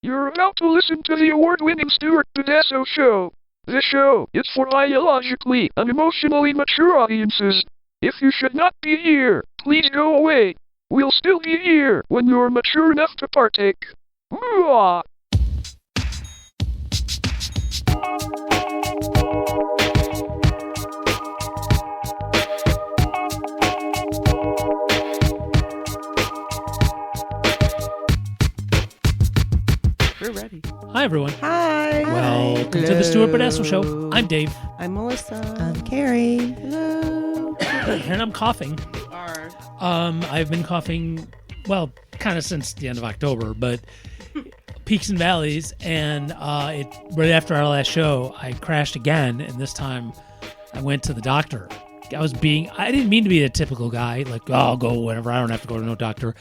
You're about to listen to the award-winning Stuart Tedesco Show. This show is for ideologically and emotionally mature audiences. If you should not be here, please go away. We'll still be here when you're mature enough to partake. Mwah! We're ready. Hi, everyone. Hi. Welcome to the Stuart Tedesco Show. I'm Dave. I'm Melissa. I'm Carrie. Hello. And I'm coughing. I've been coughing, well, kind of since the end of October, but peaks and valleys. And right after our last show, I crashed again. And this time I went to the doctor. I didn't mean to be a typical guy, like, oh, I'll go whenever. I don't have to go to no doctor.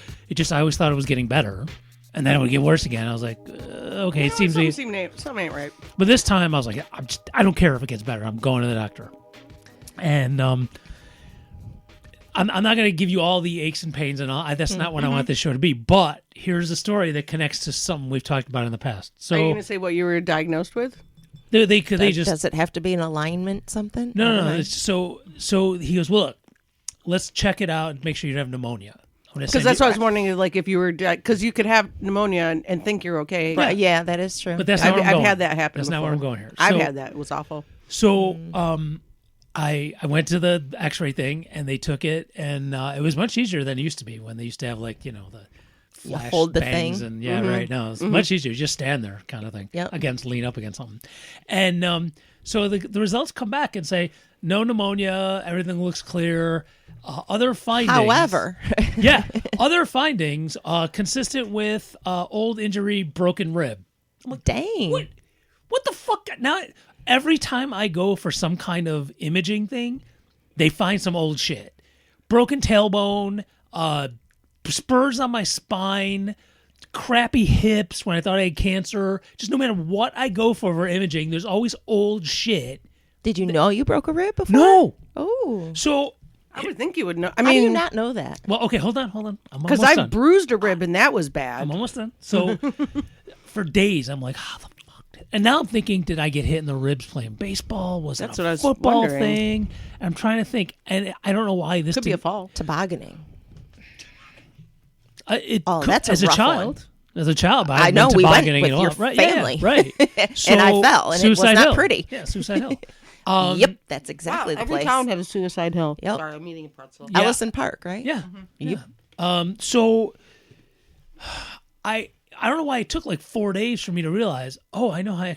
I always thought it was getting better. And then it would get worse again. I was like, okay, it seems to be... Something ain't right. But this time I was like, I don't care if it gets better. I'm going to the doctor. And I'm not going to give you all the aches and pains and all. That's not what I want this show to be. But here's a story that connects to something we've talked about in the past. So, are you going to say what you were diagnosed with? They just... Does it have to be in alignment something? No. So he goes, well, look, let's check it out and make sure you don't have pneumonia. Because that's what I was wondering, like, if you were, because you could have pneumonia and think you're okay. Right, yeah, that is true. But that's not where I'm going. I've had that happen. That's before. not where I'm going here. I've had that. It was awful. So I went to the X-ray thing and they took it, and it was much easier than it used to be when they used to have, like, the flash hold the bangs thing. and right now it's much easier. You just stand there, kind of thing. Yep. Lean up against something, and so the results come back and say no pneumonia, everything looks clear. Other findings, However, other findings consistent with old injury, broken rib. I'm like, dang. What the fuck? Now, every time I go for some kind of imaging thing, they find some old shit. Broken tailbone, spurs on my spine, crappy hips when I thought I had cancer. Just no matter what I go for imaging, there's always old shit. Did you know you broke a rib before? No. Oh. So... I would think you would know. I How mean, do you not know that? Well, okay, hold on. Because I bruised a rib and that was bad. I'm almost done. So for days, I'm like, how the fuck? And now I'm thinking, did I get hit in the ribs playing baseball? Was That's it what I a was football wondering. thing? I'm trying to think, and I don't know why this Could be a fall. Tobogganing. as That's a a rough child. one. As a child, I know, we went with your right, family. Yeah, right. So, And I fell, and it was Suicide not Hill. pretty. Yeah, Suicide Hill. Yep, that's exactly the Every place. town has a suicide hill. Yep. Sorry, I'm eating a pretzel. Yeah. Ellison Park, right? Yeah. Yep. So I don't know why it took like 4 days for me to realize, I know how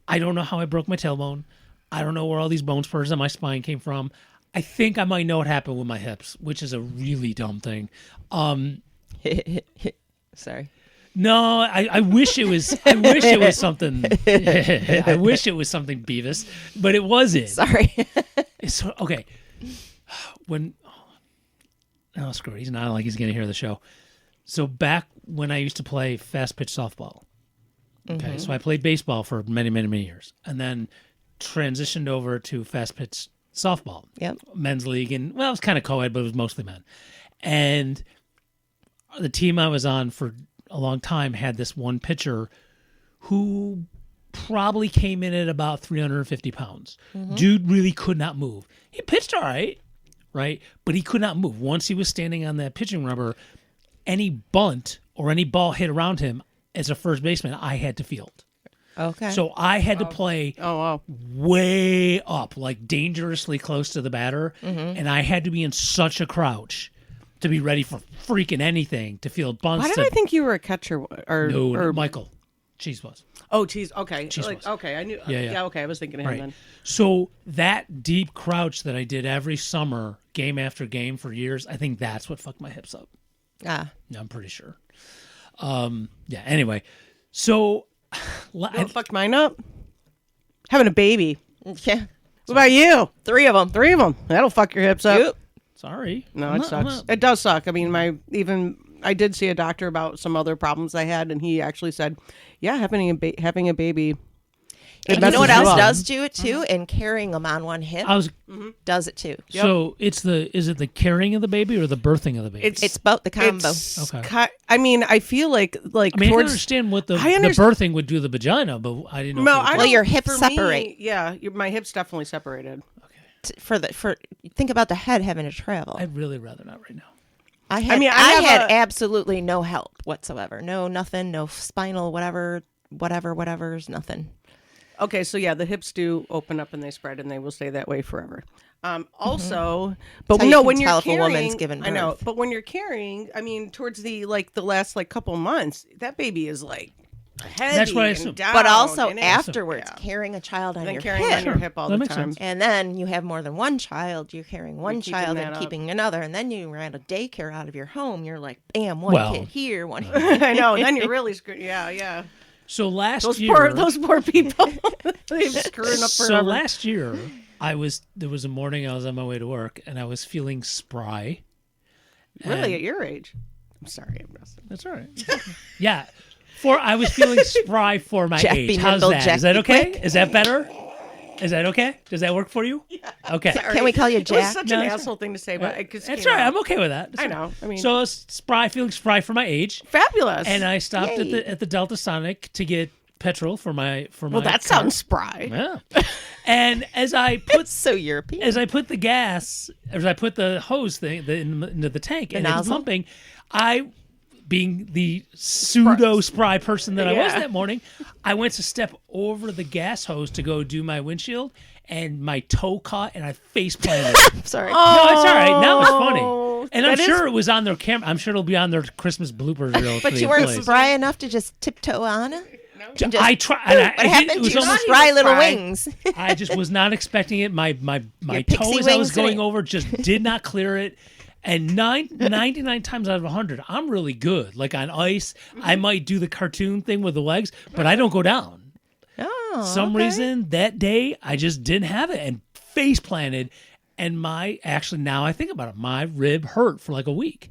I don't know how I broke my tailbone. I don't know where all these bone spurs on my spine came from. I think I might know what happened with my hips, which is a really dumb thing. Sorry. No, I wish it was. I wish it was something. I wish it was something Beavis, but it wasn't. Sorry. It's okay. Screw it. He's not like he's going to hear the show. So back when I used to play fast pitch softball. Okay, so I played baseball for many, many, many years, and then transitioned over to fast pitch softball. Yep. Men's league, and it was kind of co-ed, but it was mostly men. And the team I was on for a long time had this one pitcher who probably came in at about 350 pounds. Dude really could not move. He pitched all right? But he could not move. Once he was standing on that pitching rubber, any bunt or any ball hit around him as a first baseman, I had to field. Okay. So I had to play wow. way up, like dangerously close to the batter, and I had to be in such a crouch to be ready for freaking anything, to field bunts. Why did I think you were a catcher? No, Michael. Cheese was. Oh, geez. Okay. Cheese was. Okay, I knew. Yeah. Okay, I was thinking of him Right. then. So that deep crouch that I did every summer, game after game for years, I think that's what fucked my hips up. Yeah, I'm pretty sure. Anyway, so You know what fucked mine up? Having a baby. Yeah. What about you? 3 of them. 3 of them. That'll fuck your hips up. Yep. sorry. No, I'm it not- sucks. It does suck. I mean, I did see a doctor about some other problems I had, and he actually said, "Yeah, having a baby." It And you know what messes you else up. does do it too? And carrying them on one hip I was does it too. so is it the carrying of the baby or the birthing of the baby? It's both the combo. Okay. I mean, I feel like I mean, I can towards understand what the I birthing would do to the vagina, but I didn't know. No, if it I was- Well, don't- your hips for me, separate. yeah, my hips definitely separated. For think about the head having to travel. I'd really rather not right now. I had mean, I I have had a- absolutely no help whatsoever. No nothing, no spinal whatever's nothing. Okay, so yeah, the hips do open up and they spread, and they will stay that way forever. Also, but That's how you no, can when you're tell if a carrying, woman's given I know, birth. but when you're carrying, I mean, towards the last couple months, that baby is like heavy. That's what I and assume. down, But also and it- afterwards, yeah. carrying a child on then your carrying hip. on your hip all That the makes time. sense. And then you have more than one child. You're carrying one keeping child that and up. keeping another. And then you ran a daycare out of your home. You're like, bam, one Well- kid here, one here. I know. Then you're really screwed. Yeah. So last Those year, poor people. They've screwing up so forever. last year, there was a morning I was on my way to work and I was feeling spry. Really, And- at your age. I'm sorry. That's all right. Yeah. I was feeling spry for my Jack age. be How's nimble, that? Jack Is that be okay? quick. Is that better? Is that okay? Does that work for you? Yeah. Okay. Can we call you It was Jack? such No, an it's asshole thing to say, but it just That's came right. out. I'm okay with that. I know. I mean, So I was feeling spry for my age, fabulous. and I stopped Yay. at the Delta Sonic to get petrol for my well, that car. sounds spry. Yeah. And as I put So European. as I put the gas, as I put the hose thing into the tank and it was nozzle? pumping, I, being the pseudo spry person that I was Yeah. that morning, I went to step over the gas hose to go do my windshield, and my toe caught and I face planted. Sorry. No, it's all right. Now it's funny. And I'm That is- sure it was on their camera. I'm sure it'll be on their Christmas bloopers reel. But for you the weren't employees. spry enough to just tiptoe on it? just- I tried. and What I happened it to was your almost spry little spry. wings? I just was not expecting it. My toe pixie as I was wings going today. over just did not clear it. And 99 times out of 100, I'm really good. Like on ice, I might do the cartoon thing with the legs, but I don't go down. Oh, Some okay. reason that day I just didn't have it and face planted. And actually now I think about it, my rib hurt for like a week.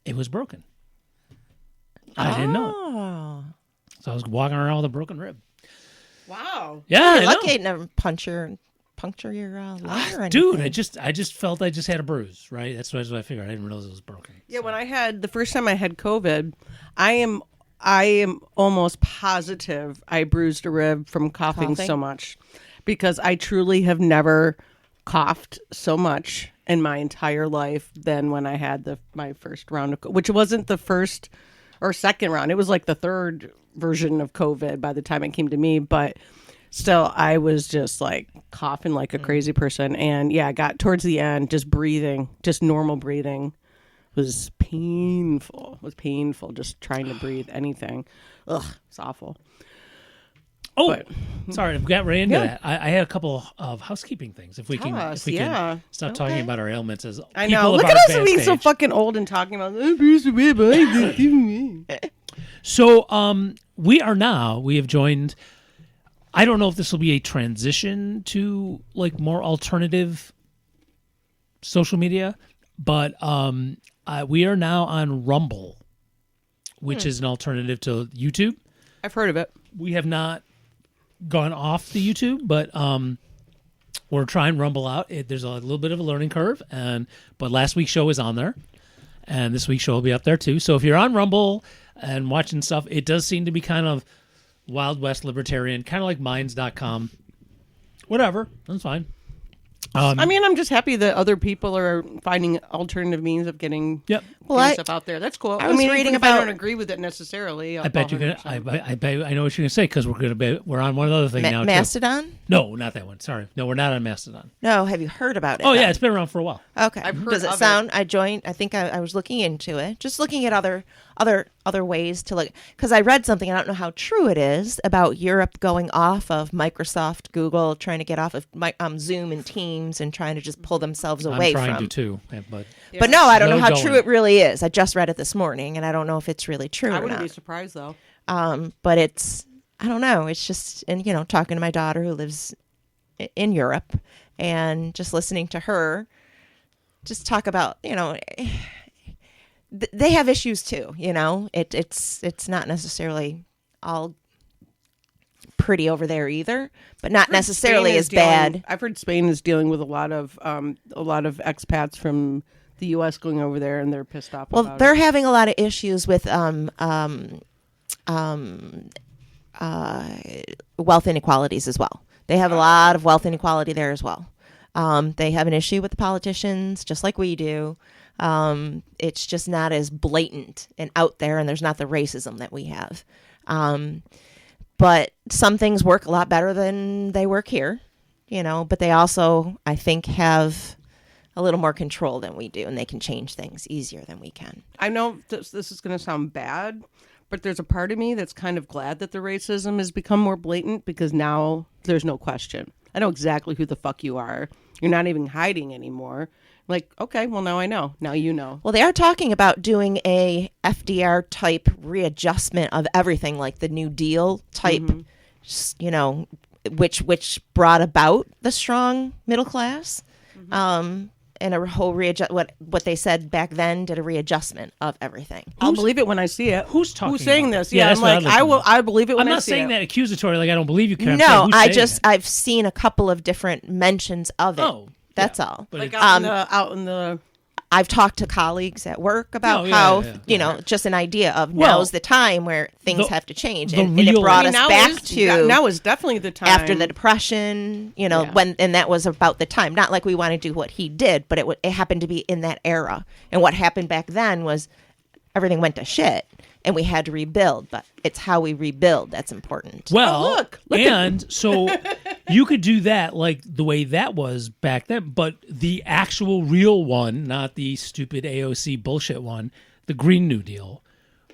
It was broken. I didn't know it. Oh. So I was walking around with a broken rib. Wow. Yeah, I You're know. lucky it never puncture your lung or anything. Dude, I just felt I just had a bruise, right? That's what I figured. I didn't realize it was broken. Yeah, when I had the first time I had COVID, I am almost positive I bruised a rib from coughing Coughing? so much, because I truly have never coughed so much in my entire life than when I had my first round of, which wasn't the first or second round. It was like the third version of COVID by the time it came to me, but still I was just like coughing like a crazy person. And yeah, I got towards the end, just breathing, just normal breathing was painful. It was painful just trying to breathe anything. Ugh, it's awful. Oh, But- sorry, I got right into Yeah. that. I had a couple of housekeeping things. If we can, Us, if we yeah. can stop talking about our ailments as I people know. of Look our at us advanced being so age. fucking old and talking about "I bruised a rib, I did it, me." So, we have joined. I don't know if this will be a transition to like more alternative social media, but we are now on Rumble, which is an alternative to YouTube. I've heard of it. We have not gone off the YouTube, but we're trying Rumble out. There's a little bit of a learning curve, but last week's show is on there, and this week's show will be up there too. So if you're on Rumble and watching stuff, it does seem to be kind of Wild West libertarian, kind of like Minds.com. Whatever, that's fine. I mean, I'm just happy that other people are finding alternative means of getting Yep. Well, stuff out there. That's cool. I was mean, reading even if I about- don't agree with it necessarily. I bet you're gonna. I bet I know what you're gonna say because we're on one other thing now too. Mastodon? No, not that one. Sorry, no, we're not on Mastodon. No, have you heard about it? Oh though? yeah, it's been around for a while. Okay. I've heard Does it of it. sound? I joined. I think I was looking into it, just looking at other ways to look. Because I read something. I don't know how true it is about Europe going off of Microsoft, Google, trying to get off of Zoom and Teams, and trying to just pull themselves away I'm trying from. to too, but But no, I don't know Slow how going. true it really is. I just read it this morning, and I don't know if it's really true I or wouldn't not. be surprised though. But it's, I don't know. It's just, and talking to my daughter who lives in Europe, and just listening to her just talk about, they have issues too. It's not necessarily all pretty over there either, but not necessarily Spain as is dealing- bad. I've heard Spain is dealing with a lot of expats from the U.S. going over there, and they're pissed off. Well, about they're it. having a lot of issues with wealth inequalities as well. They have a lot of wealth inequality there as well. They have an issue with the politicians, just like we do. It's just not as blatant and out there, and there's not the racism that we have. But some things work a lot better than they work here, but they also, I think, have a little more control than we do, and they can change things easier than we can. I know this is going to sound bad, but there's a part of me that's kind of glad that the racism has become more blatant, because now there's no question. I know exactly who the fuck you are. You're not even hiding anymore. Like, okay, well, now I know. Now you know. Well, they are talking about doing a FDR type readjustment of everything, like the New Deal type, which brought about the strong middle class, and a whole what they said back then did a readjustment of everything. I'll believe it when I see it. Who's talking Who's saying about this? it? Yeah, Yeah, that's I'm what like, I'd like to I will. know. I believe it when I'm I not see saying it. that accusatory, like I don't believe you. Karen. I'm No, saying, who's I saying just it? I've seen a couple of different mentions of it. Oh, That's yeah. all. But Like it- out in the. I've talked to colleagues at work about Oh, yeah, how, yeah, yeah. just an idea of Well, now's the time where things the- have to change. the And it real- brought I us now back is, to now is definitely the time after the Depression, Yeah. and that was about the time. Not like we want to do what he did, but it happened to be in that era. And what happened back then was everything went to shit and we had to rebuild. But it's how we rebuild that's important. Well, Oh, look and so you could do that like the way that was back then, but the actual real one, not the stupid AOC bullshit one, the Green New Deal,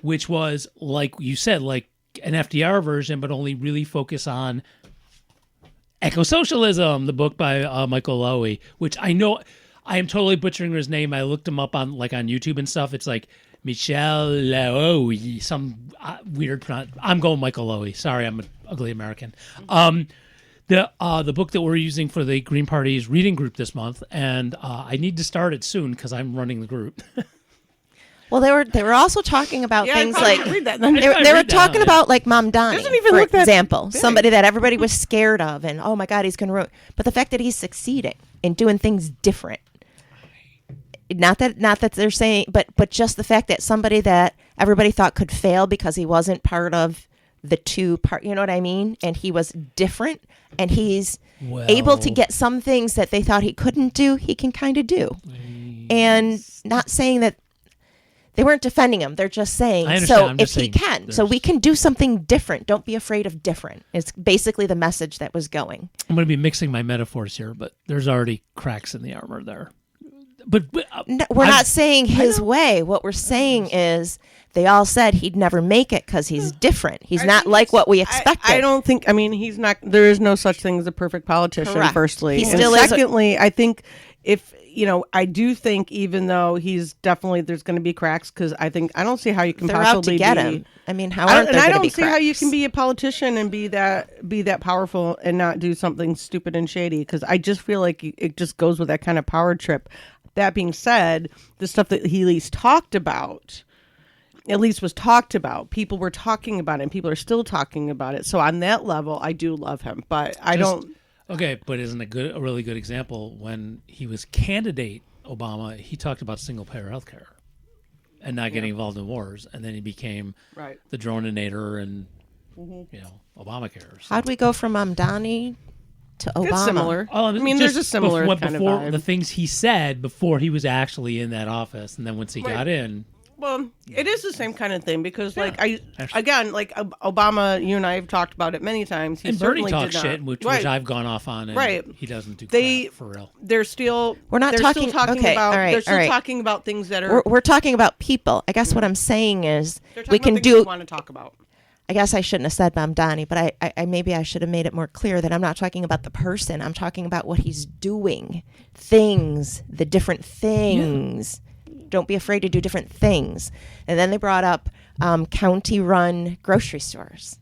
which was, like you said, like an FDR version, but only really focus on Eco-Socialism, the book by Michael Lowy, which I know I am totally butchering his name. I looked him up on YouTube and stuff. It's like Michel Lowy, some weird I'm going Michael Lowy. Sorry, I'm an ugly American. The book that we're using for the Green Party's reading group this month, and I need to start it soon because I'm running the group. Well, they were also talking about Yeah, things I probably like should read that then. they I were read that, talking yeah. about like Mom Donnie, Doesn't even for look that example, big. somebody that everybody was scared of, and oh my God, he's going to ruin. But the fact that he's succeeding and doing things different, not that they're saying, but just the fact that somebody that everybody thought could fail because he wasn't part of the two part, you know what I mean? And he was different, and he's able to get some things that they thought he couldn't do, he can kind of do. And not saying that they weren't defending him. They're just saying, I understand. so I'm if just he saying can, so there's- we can do something different. Don't be afraid of different. It's basically the message that was going. I'm going to be mixing my metaphors here, but there's already cracks in the armor there. But No, we're not saying his way. What we're saying is they all said he'd never make it because he's different. He's I not think like it's- what we expected. I don't think. I mean, he's not. There is no such thing as a perfect politician. Correct. Firstly, He and still is a- secondly, I think if I do think even though he's definitely there's going to be cracks because I don't see how you can They're out possibly to get be. him. I mean, how I aren't there going to don't be see how you cracks? can be a politician and be that powerful and not do something stupid and shady. Because I just feel like it just goes with that kind of power trip. That being said, the stuff that he at least was talked about. People were talking about it, and people are still talking about it. So on that level, I do love him, but I don't. Okay, but isn't a really good example when he was candidate Obama? He talked about single payer healthcare and not getting involved in wars, and then he became Right. the droninator and Obamacare. So. How'd we go from Mamdani to Obama? It's similar. Oh, I mean, there's a similar before, kind of before vibe. the things he said before he was actually in that office, and then once he got in, Well, it is the same kind of thing because, like, Actually. Obama, you and I have talked about it many times. He and Bernie certainly talks did not. shit, which Right. I've gone off on, and Right. he doesn't do They- crap for real. They're still. We're not they're talking- Still talking okay, about. all right, they're still all right. talking about things that are. We're talking about people. I guess what I'm saying is they're talking we about can things do. we want to talk about. I guess I shouldn't have said Mamdani, but I maybe I should have made it more clear that I'm not talking about the person. I'm talking about what he's doing, things, the different things. Don't be afraid to do different things. And then they brought up county-run grocery stores.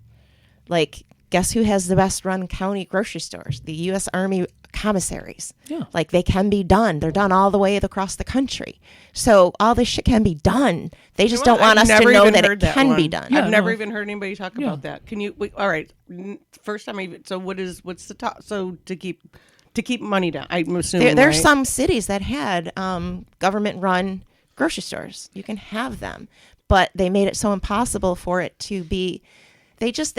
Like, guess who has the best run county grocery stores? The U.S. Army commissaries. Yeah. Like, they can be done. They're done all the way across the country. So all this shit can be done. They just don't want us to know that it can be done. I've never even heard anybody talk about that. Can you? All right. First time. So what's the top? So to keep money down, I'm assuming There's right? some cities that had government-run grocery stores. You can have them, but they made it so impossible for it to be. They just.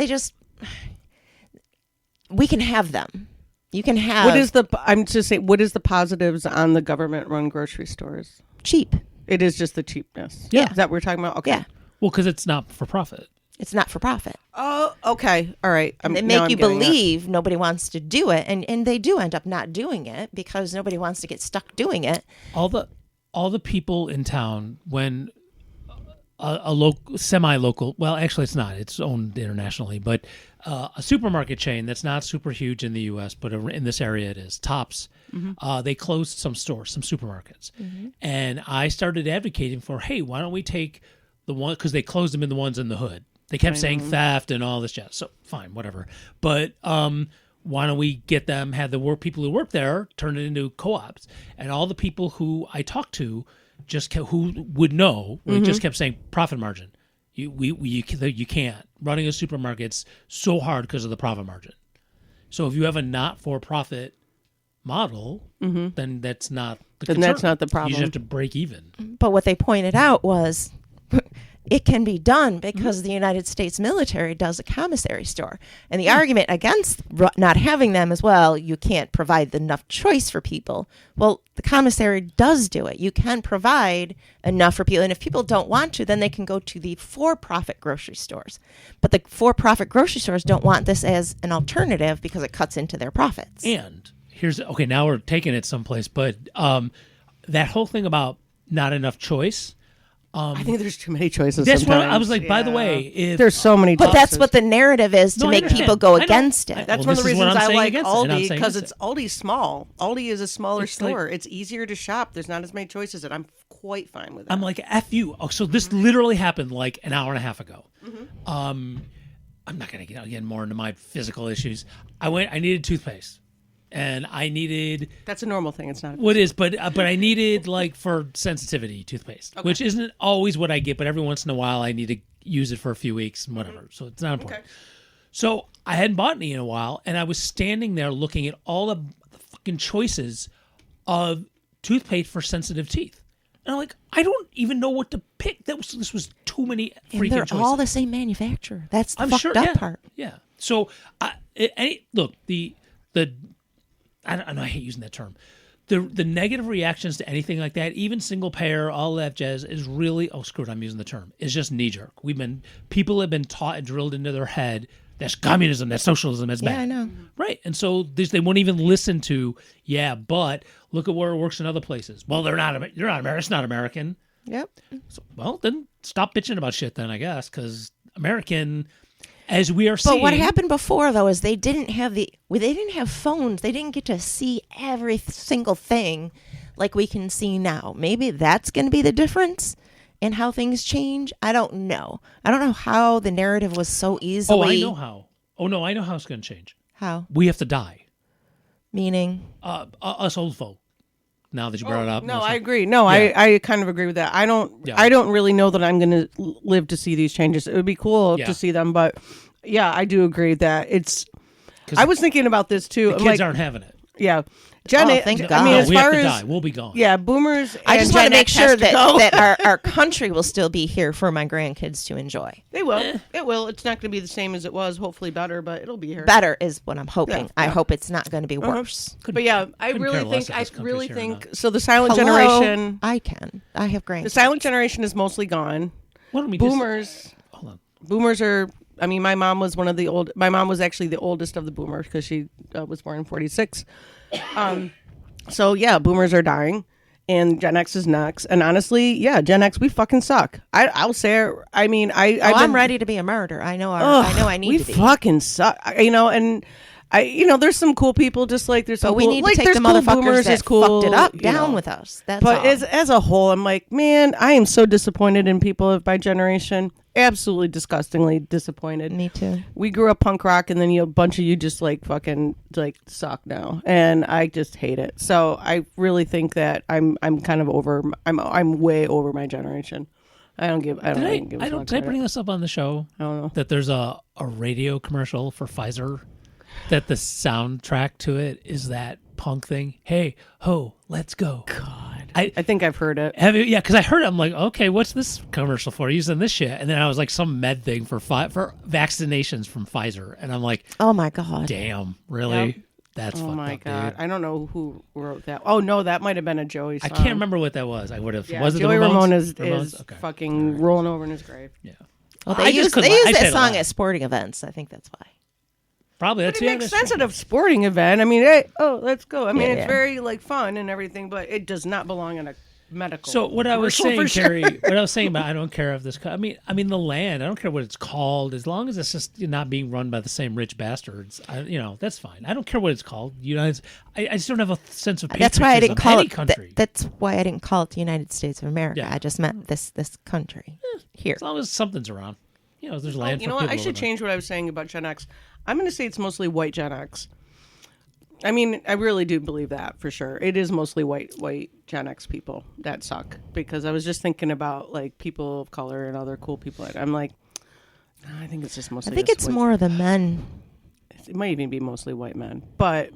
We can have them. You can have. What is the? I'm just saying. What is the positives on the government-run grocery stores? cheap? It is just the cheapness. Yeah. Is that what we're talking about? Okay. Yeah. Well, because it's not for profit. It's not for profit. Oh, okay. All right. They now make I'm you getting it. believe nobody wants to do it, and they do end up not doing it because nobody wants to get stuck doing it. All the people in town, when a local, semi-local, well, actually it's not, it's owned internationally, but a supermarket chain that's not super huge in the U.S., but in this area it is, Tops, they closed some stores, some supermarkets. And I started advocating for, hey, why don't we take the one, because they closed them in the ones in the hood. They kept saying theft and all this jazz. So fine, whatever. But why don't we get them, have the people who work there turn it into co-ops? And all the people who I talked to who would know, we just kept saying profit margin. You can't. Running a supermarket's so hard because of the profit margin. So if you have a not-for-profit model, then that's not the concern. that's not the problem. You just have to break even. But what they pointed out was it can be done because the United States military does a commissary store. And the argument against not having them as well, you can't provide enough choice for people. Well, the commissary does do it. You can provide enough for people. And if people don't want to, then they can go to the for-profit grocery stores. But the for-profit grocery stores don't want this as an alternative because it cuts into their profits. And okay, now we're taking it someplace, but that whole thing about not enough choice. I think there's too many choices. That's sometimes. what I was like. By the way, if there's so many. But choices. that's what the narrative is to No, I make understand. people go I know. against it. That's Well, one of the this is what reasons I'm I saying like against it, and I'm Aldi, saying because against it's Aldi's small. Aldi is a smaller It's like- store. It's easier to shop. There's not as many choices, and I'm quite fine with that. I'm like, F you. Oh, so this literally happened like an hour and a half ago. I'm not going to get again more into my physical issues. I needed toothpaste. And I needed That's a normal thing. It's not. what is, but I needed like for sensitivity toothpaste, which isn't always what I get, but every once in a while I need to use it for a few weeks and whatever. So it's not important. So I hadn't bought any in a while, and I was standing there looking at all the fucking choices of toothpaste for sensitive teeth. And I'm like, I don't even know what to pick. This was too many And freaking they're choices. all the same manufacturer. That's the I'm fucked sure, up yeah, part. yeah. So look, the I don't know, I hate using that term. The negative reactions to anything like that, even single payer, all that jazz, is really screw it, I'm using the term. It's just knee jerk. People have been taught and drilled into their head that's communism, that's socialism, that's bad. Yeah, I know. Right. And so they won't even listen to, but look at where it works in other places. Well, you're not American. It's not American. Yep. So, well, then stop bitching about shit then, I guess, because American, as we are seeing. But what happened before though is they didn't have phones. They didn't get to see every single thing like we can see now. Maybe that's going to be the difference in how things change. I don't know. I don't know how the narrative was so easily. Oh, I know how. Oh no, I know how it's going to change. How? We have to die. Meaning? Us old folk. Now that you brought it up. No, I agree. No, Yeah. I kind of agree with that. I don't. Yeah. I don't really know that I'm going to live to see these changes. It would be cool Yeah. to see them, but yeah, I do agree that it's. I was thinking about this too. The kids like, aren't having it. yeah, Jen. Thank I God. mean, No, as we have far to as die. We'll be gone. yeah, boomers. I just want to Gen make X sure has to go. that our country will still be here for my grandkids to enjoy. They will. It will. It's not going to be the same as it was. Hopefully better, but it'll be here. Better is what I'm hoping. Yeah. I hope it's not going to be worse. But yeah, I couldn't really care less think. if I this country's really here or think. not. So the silent Hello? generation. I can. I have grandkids. The silent generation is mostly gone. Why don't we Boomers. hold on. Boomers are. I mean, my mom was one of the old. My mom was actually the oldest of the boomers because she was born in '46. So yeah, boomers are dying, and Gen X is next. And honestly, yeah, Gen X, we fucking suck. I'll say. I mean, I'm ready to be a martyr. I know. I need we to be. fucking suck. And there's some cool people. Just like there's some. But we cool, need like, to take there's the cool motherfuckers boomers that is cool, fucked it up you down know. with us. That's But all. as a whole, I'm like, man, I am so disappointed in people of my generation. absolutely disgustingly disappointed. Me too. We grew up punk rock, and then a bunch of you just like fucking like suck now, and I just hate it. So I really think that I'm kind of over. I'm way over my generation. I don't give. I don't even give. Did I bring this up on the show? I don't know. That there's a radio commercial for Pfizer. That the soundtrack to it is that punk thing. Hey ho, let's go. God, I think I've heard it. Have you? Yeah, because I heard it. I'm like, okay, what's this commercial for? Using this shit, and then I was like, some med thing for vaccinations from Pfizer, and I'm like, oh my God, damn, really? Yep. That's oh fucked my up, God. dude. I don't know who wrote that. Oh no, that might have been a Joey song. I can't remember what that was. I would have. Yeah, was it Joey the Ramone Ramones? is fucking rolling over in his grave. Yeah. well, I they just use couldn't- I that said it song loud. at sporting events. I think that's why. Probably. But That's it yeah, makes that's sense true. at a sporting event. I mean, hey, let's go. I mean, Yeah, it's yeah. very like fun and everything, but it does not belong in a medical. So what I was commercial saying, for sure. Carrie, what I was saying about I don't care if this. I mean the land. I don't care what it's called, as long as it's just not being run by the same rich bastards. That's fine. I don't care what it's called. I just don't have a sense of patriotism. That's why I didn't call any it. country. That's why I didn't call it the United States of America. Yeah. I just meant this country here. As long as something's around, there's land. You know for what? people I to should live in. change what I was saying about Gen X. I'm going to say it's mostly white Gen X. I mean, I really do believe that for sure. It is mostly white Gen X people that suck, because I was just thinking about like people of color and other cool people. I'm like, nah, I think it's just mostly. I think us it's white- more of the men. It might even be mostly white men, but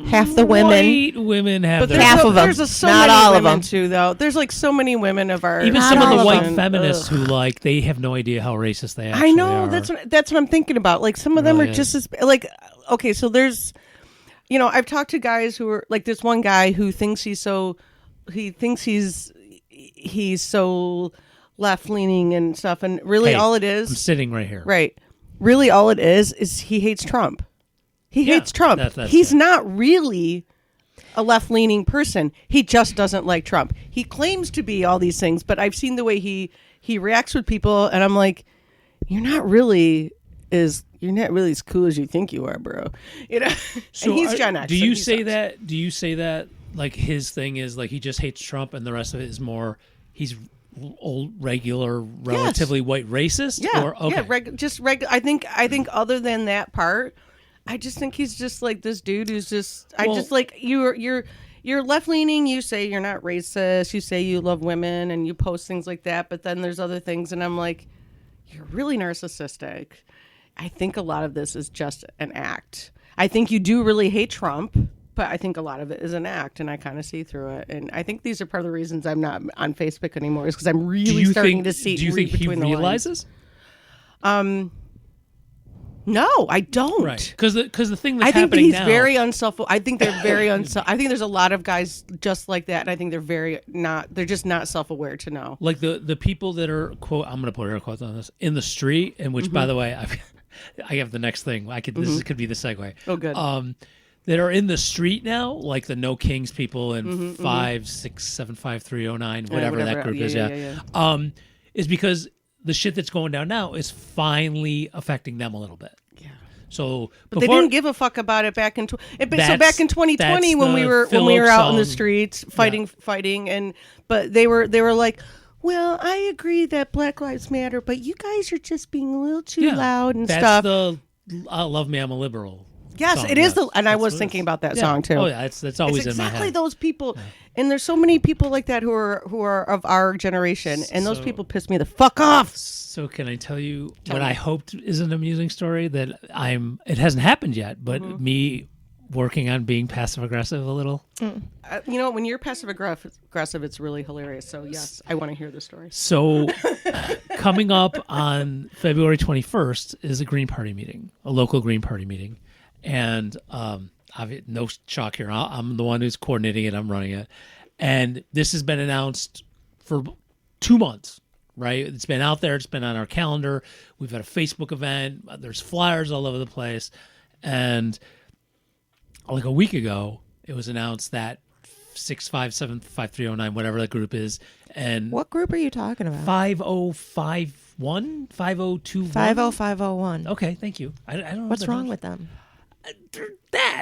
Half the women. White women have their Half of them. There's so Not many all of women them. too, though. There's like so many women of our Even Not some of all the of white them. feminists who they have no idea how racist they actually I know are. that's what I'm thinking about. Like some of them are Really just as like okay. So there's, I've talked to guys who are like this one guy who thinks he's so left leaning and stuff, and really Hey, all it I'm is sitting right here. right. Really all it is he hates Trump. He Yeah, hates Trump. that's He's it. not really a left-leaning person. He just doesn't like Trump. He claims to be all these things, but I've seen the way he reacts with people, and I'm like, you're not really as cool as you think you are, bro. So and he's Gen X. Do so you he say sucks. that? Do you say that like his thing is like he just hates Trump, and the rest of it is more he's old, regular, relatively white racist? Yeah, Or, okay. yeah, I think other than that part, I just think he's just like this dude who's just. I Well- just like you're left leaning. You say you're not racist. You say you love women, and you post things like that. But then there's other things, and I'm like, you're really narcissistic. I think a lot of this is just an act. I think you do really hate Trump, but I think a lot of it is an act, and I kind of see through it. And I think these are part of the reasons I'm not on Facebook anymore, is because I'm really starting to see. Do you think he between the lines. realizes? No, I don't. Right, because the thing that's I think that happening he's now, very unself. I think they're very unself. I think there's a lot of guys just like that, and I think they're very not. They're just not self-aware to know. like the people that are quote. I'm going to put air quotes on this in the street, and which by the way, I have the next thing. This could be the segue. Oh, good. That are in the street now, like the No Kings people in 5675309, whatever that group is. Is because the shit that's going down now is finally affecting them a little bit. Yeah. So, But they didn't give a fuck about it back in. So back in 2020, that's when we the were Phil out in the song. streets fighting, and but they were like, well, I agree that Black Lives Matter, but you guys are just being a little too loud and that's stuff. the Love Me, I'm a Liberal. Yes, song, it is yes. and I That's was what it thinking is. about that Yeah. song too. Oh yeah, that's always It's in my exactly head. those people, and there's so many people like that who are of our generation, and those So- people piss me the fuck off. So can I tell you what I hoped is an amusing story that it hasn't happened yet, but me working on being passive aggressive a little. When you're passive aggressive, it's really hilarious. So yes, I want to hear the story. So coming up on February 21st is a Green Party meeting, a local Green Party meeting. And no shock here. I'm the one who's coordinating it. I'm running it. And this has been announced for 2 months, right? It's been out there. It's been on our calendar. We've had a Facebook event. There's flyers all over the place. And like a week ago, it was announced that 6575309, whatever that group is, and What group are you talking about? 5051, 5021. 50501. Okay, thank you. I don't know. What's the wrong numbers. with them?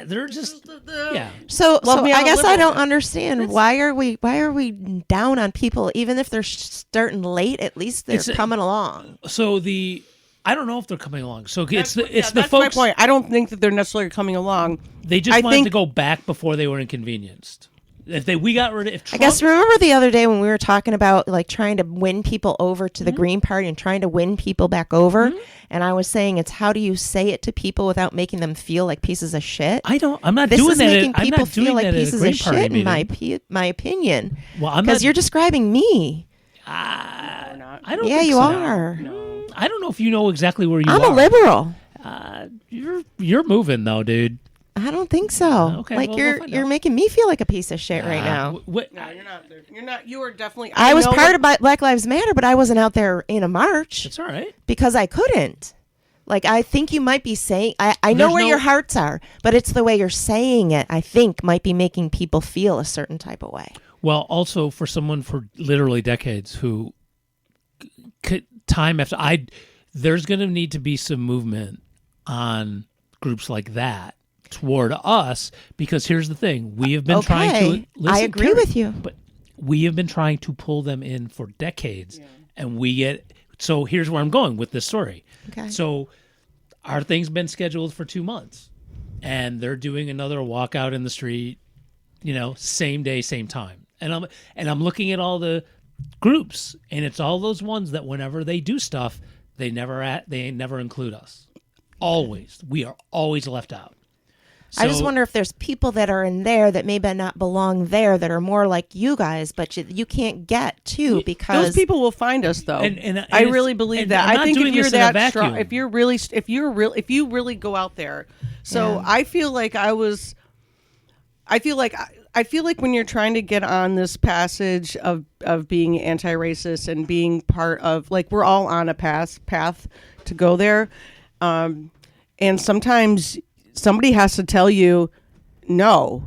They're just yeah. So Love me I out guess I liberal. don't understand why are we down on people even if they're starting late? At least they're coming along. So I don't know if they're coming along. So it's the that's folks. my point. I don't think that they're necessarily coming along. They just I wanted think- to go back before they were inconvenienced. We got rid of. If I Trump, guess remember the other day when we were talking about like trying to win people over to the Green Party and trying to win people back over, and I was saying it's how do you say it to people without making them feel like pieces of shit? I'm not This doing is that. making I'm people not doing feel like that at a pieces Green of Party shit, in meeting. my opinion. Well, I'm Because not. you're describing me. I don't. Yeah, think you so. are. I don't know if you know exactly where you I'm are. a liberal. You're moving though, dude. I don't think so. Okay, like well, we'll find you're out. making me feel like a piece of shit right now. No, you're not. You're not. You are definitely. I was know part what- of Black Lives Matter, but I wasn't out there in a march It's all right. because I couldn't. Like, I think you might be saying, I know There's where no- your hearts are, but it's the way you're saying it, I think, might be making people feel a certain type of way. Well, also for someone for literally decades who time after there's going to need to be some movement on groups like that toward us because here's the thing: we have been trying to. Listen, I agree Carrie, with you. but we have been trying to pull them in for decades, and we get. So here's where I'm going with this story. Okay. So our thing's been scheduled for 2 months, and they're doing another walkout in the street. Same day, same time, and I'm looking at all the groups, and it's all those ones that whenever they do stuff, they never include us. Always, we are always left out. I just So- wonder if there's people that are in there that maybe not belong there that are more like you guys, but you can't get to because Those people will find us, though. And I it's- really believe and that. I'm I not think doing if you're this in a that strong, vacuum. if you really go out there. So Yeah. I feel like I feel like when you're trying to get on this passage of being anti-racist and being part of, like, we're all on a path to go there, and sometimes somebody has to tell you, no,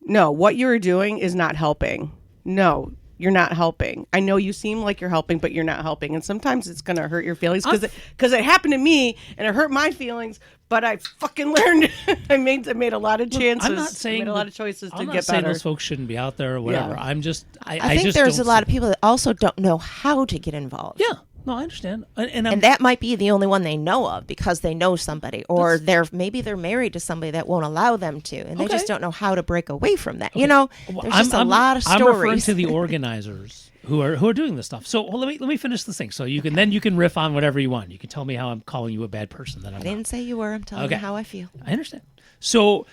what you're doing is not helping. No, you're not helping. I know you seem like you're helping, but you're not helping. And sometimes it's going to hurt your feelings because it happened to me and it hurt my feelings. But I fucking learned. I made a lot of chances. I'm not saying I made a lot of choices to I'm not get saying better. those folks shouldn't be out there or whatever. Yeah. I'm just I think just there's a don't lot of see- people that also don't know how to get involved. Yeah, no, I understand, and And that might be the only one they know of because they know somebody, or maybe they're married to somebody that won't allow them to, and they Okay. just don't know how to break away from that. Well, There's just a lot of I'm referring stories. to the organizers who are doing this stuff. So let me finish this thing. So you can riff on whatever you want. You can tell me how I'm calling you a bad person. That I'm I not. didn't say you were. I'm telling Okay. you how I feel. I understand. So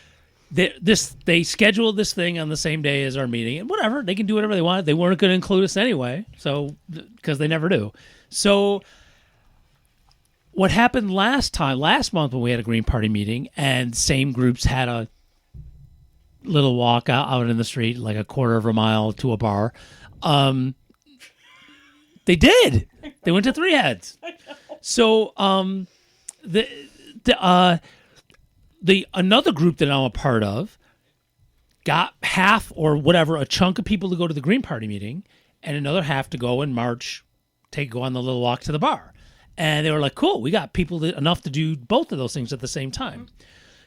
they scheduled this thing on the same day as our meeting, and whatever, they can do whatever they want. They weren't going to include us anyway, so because they never do. So what happened last month when we had a Green Party meeting, and same groups had a little walk out in the street, like a quarter of a mile to a bar. They did. They went to Three Heads. So the another group that I'm a part of got half or whatever, a chunk of people to go to the Green Party meeting, and another half to go and march, go on the little walk to the bar. And they were like, cool, we got people enough to do both of those things at the same time.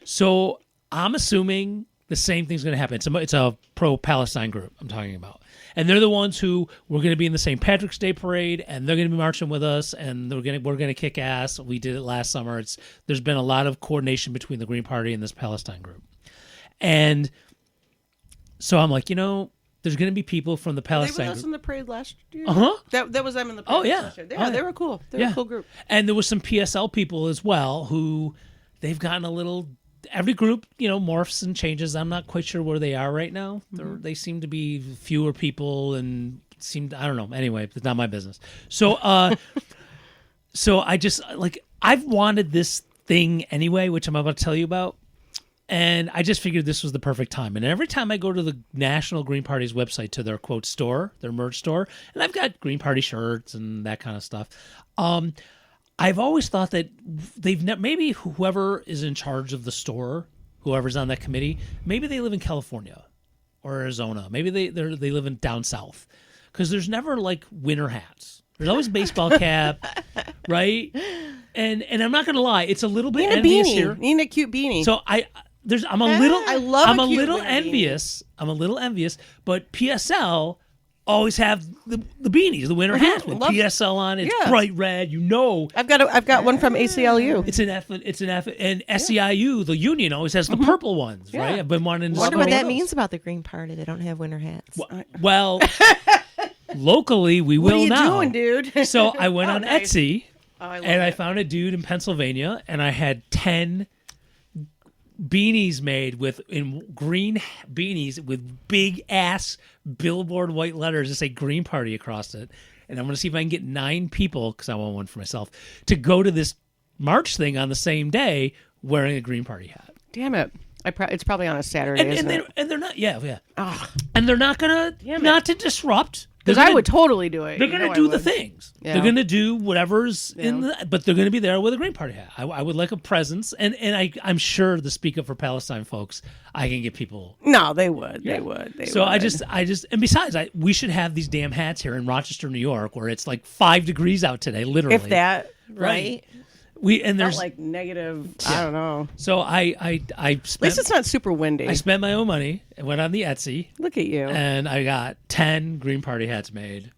So I'm assuming the same thing's going to happen. It's a pro-Palestine group I'm talking about. And they're the ones who were going to be in the St. Patrick's Day parade, and they're going to be marching with us, and we're going to kick ass. We did it last summer. There's been a lot of coordination between the Green Party and this Palestine group. And so I'm like, there's going to be people from the They Palestine were with us in group. the parade last year. Uh-huh. That was them in the parade. Oh, yeah. last year. Oh, yeah. They were cool. They were a cool group. And there was some PSL people as well who they've gotten a little. Every group, morphs and changes. I'm not quite sure where they are right now. They seem to be fewer people and I don't know. Anyway, it's not my business. So, so I just I've wanted this thing anyway, which I'm about to tell you about. And I just figured this was the perfect time. And every time I go to the National Green Party's website to their quote store, their merch store, and I've got Green Party shirts and that kind of stuff. I've always thought that maybe whoever is in charge of the store, whoever's on that committee, maybe they live in California or Arizona. Maybe they live in down south, because there's never winter hats. There's always baseball cap, right? and I'm not gonna lie, it's a little bit Need a envious beanie. here. Need a cute beanie. So I'm a little I love I'm a a cute little winter beanie. envious. I'm a little envious, but PSL always have the beanies, the winter hats with Love- PSL on. It's Yeah. bright red. You know, I've got one from ACLU. it's an F. And SEIU, the union, always has the purple ones, right? Yeah. I've been wanting to. Wonder see what that those. means about the Green Party. They don't have winter hats. Well, locally we What will are you now. doing, dude? So I went on nice. Etsy I love and I it. found a dude in Pennsylvania, and I had 10 beanies made in green beanies with big ass billboard white letters that say Green Party across it. And I'm going to see if I can get 9 people, because I want one for myself, to go to this march thing on the same day wearing a Green Party hat. Damn it. It's probably on a Saturday, isn't it? And they're not, yeah. And they're not going to, not to disrupt. Because I would totally do it. They're You going know to I do the would. things. Yeah. They're going to do whatever's in Yeah. but they're going to be there with a Green Party hat. I would like a presence, and I'm sure the Speak Up for Palestine folks, I can get people. No, they would. Yeah. They would. They So would. I just, and besides, we should have these damn hats here in Rochester, New York, where it's like 5 degrees out today, literally. if that, Right? And not there's like negative. I don't know. so I At least it's not super windy. I spent my own money and went on the Etsy, Look at you. and I got 10 Green Party hats made.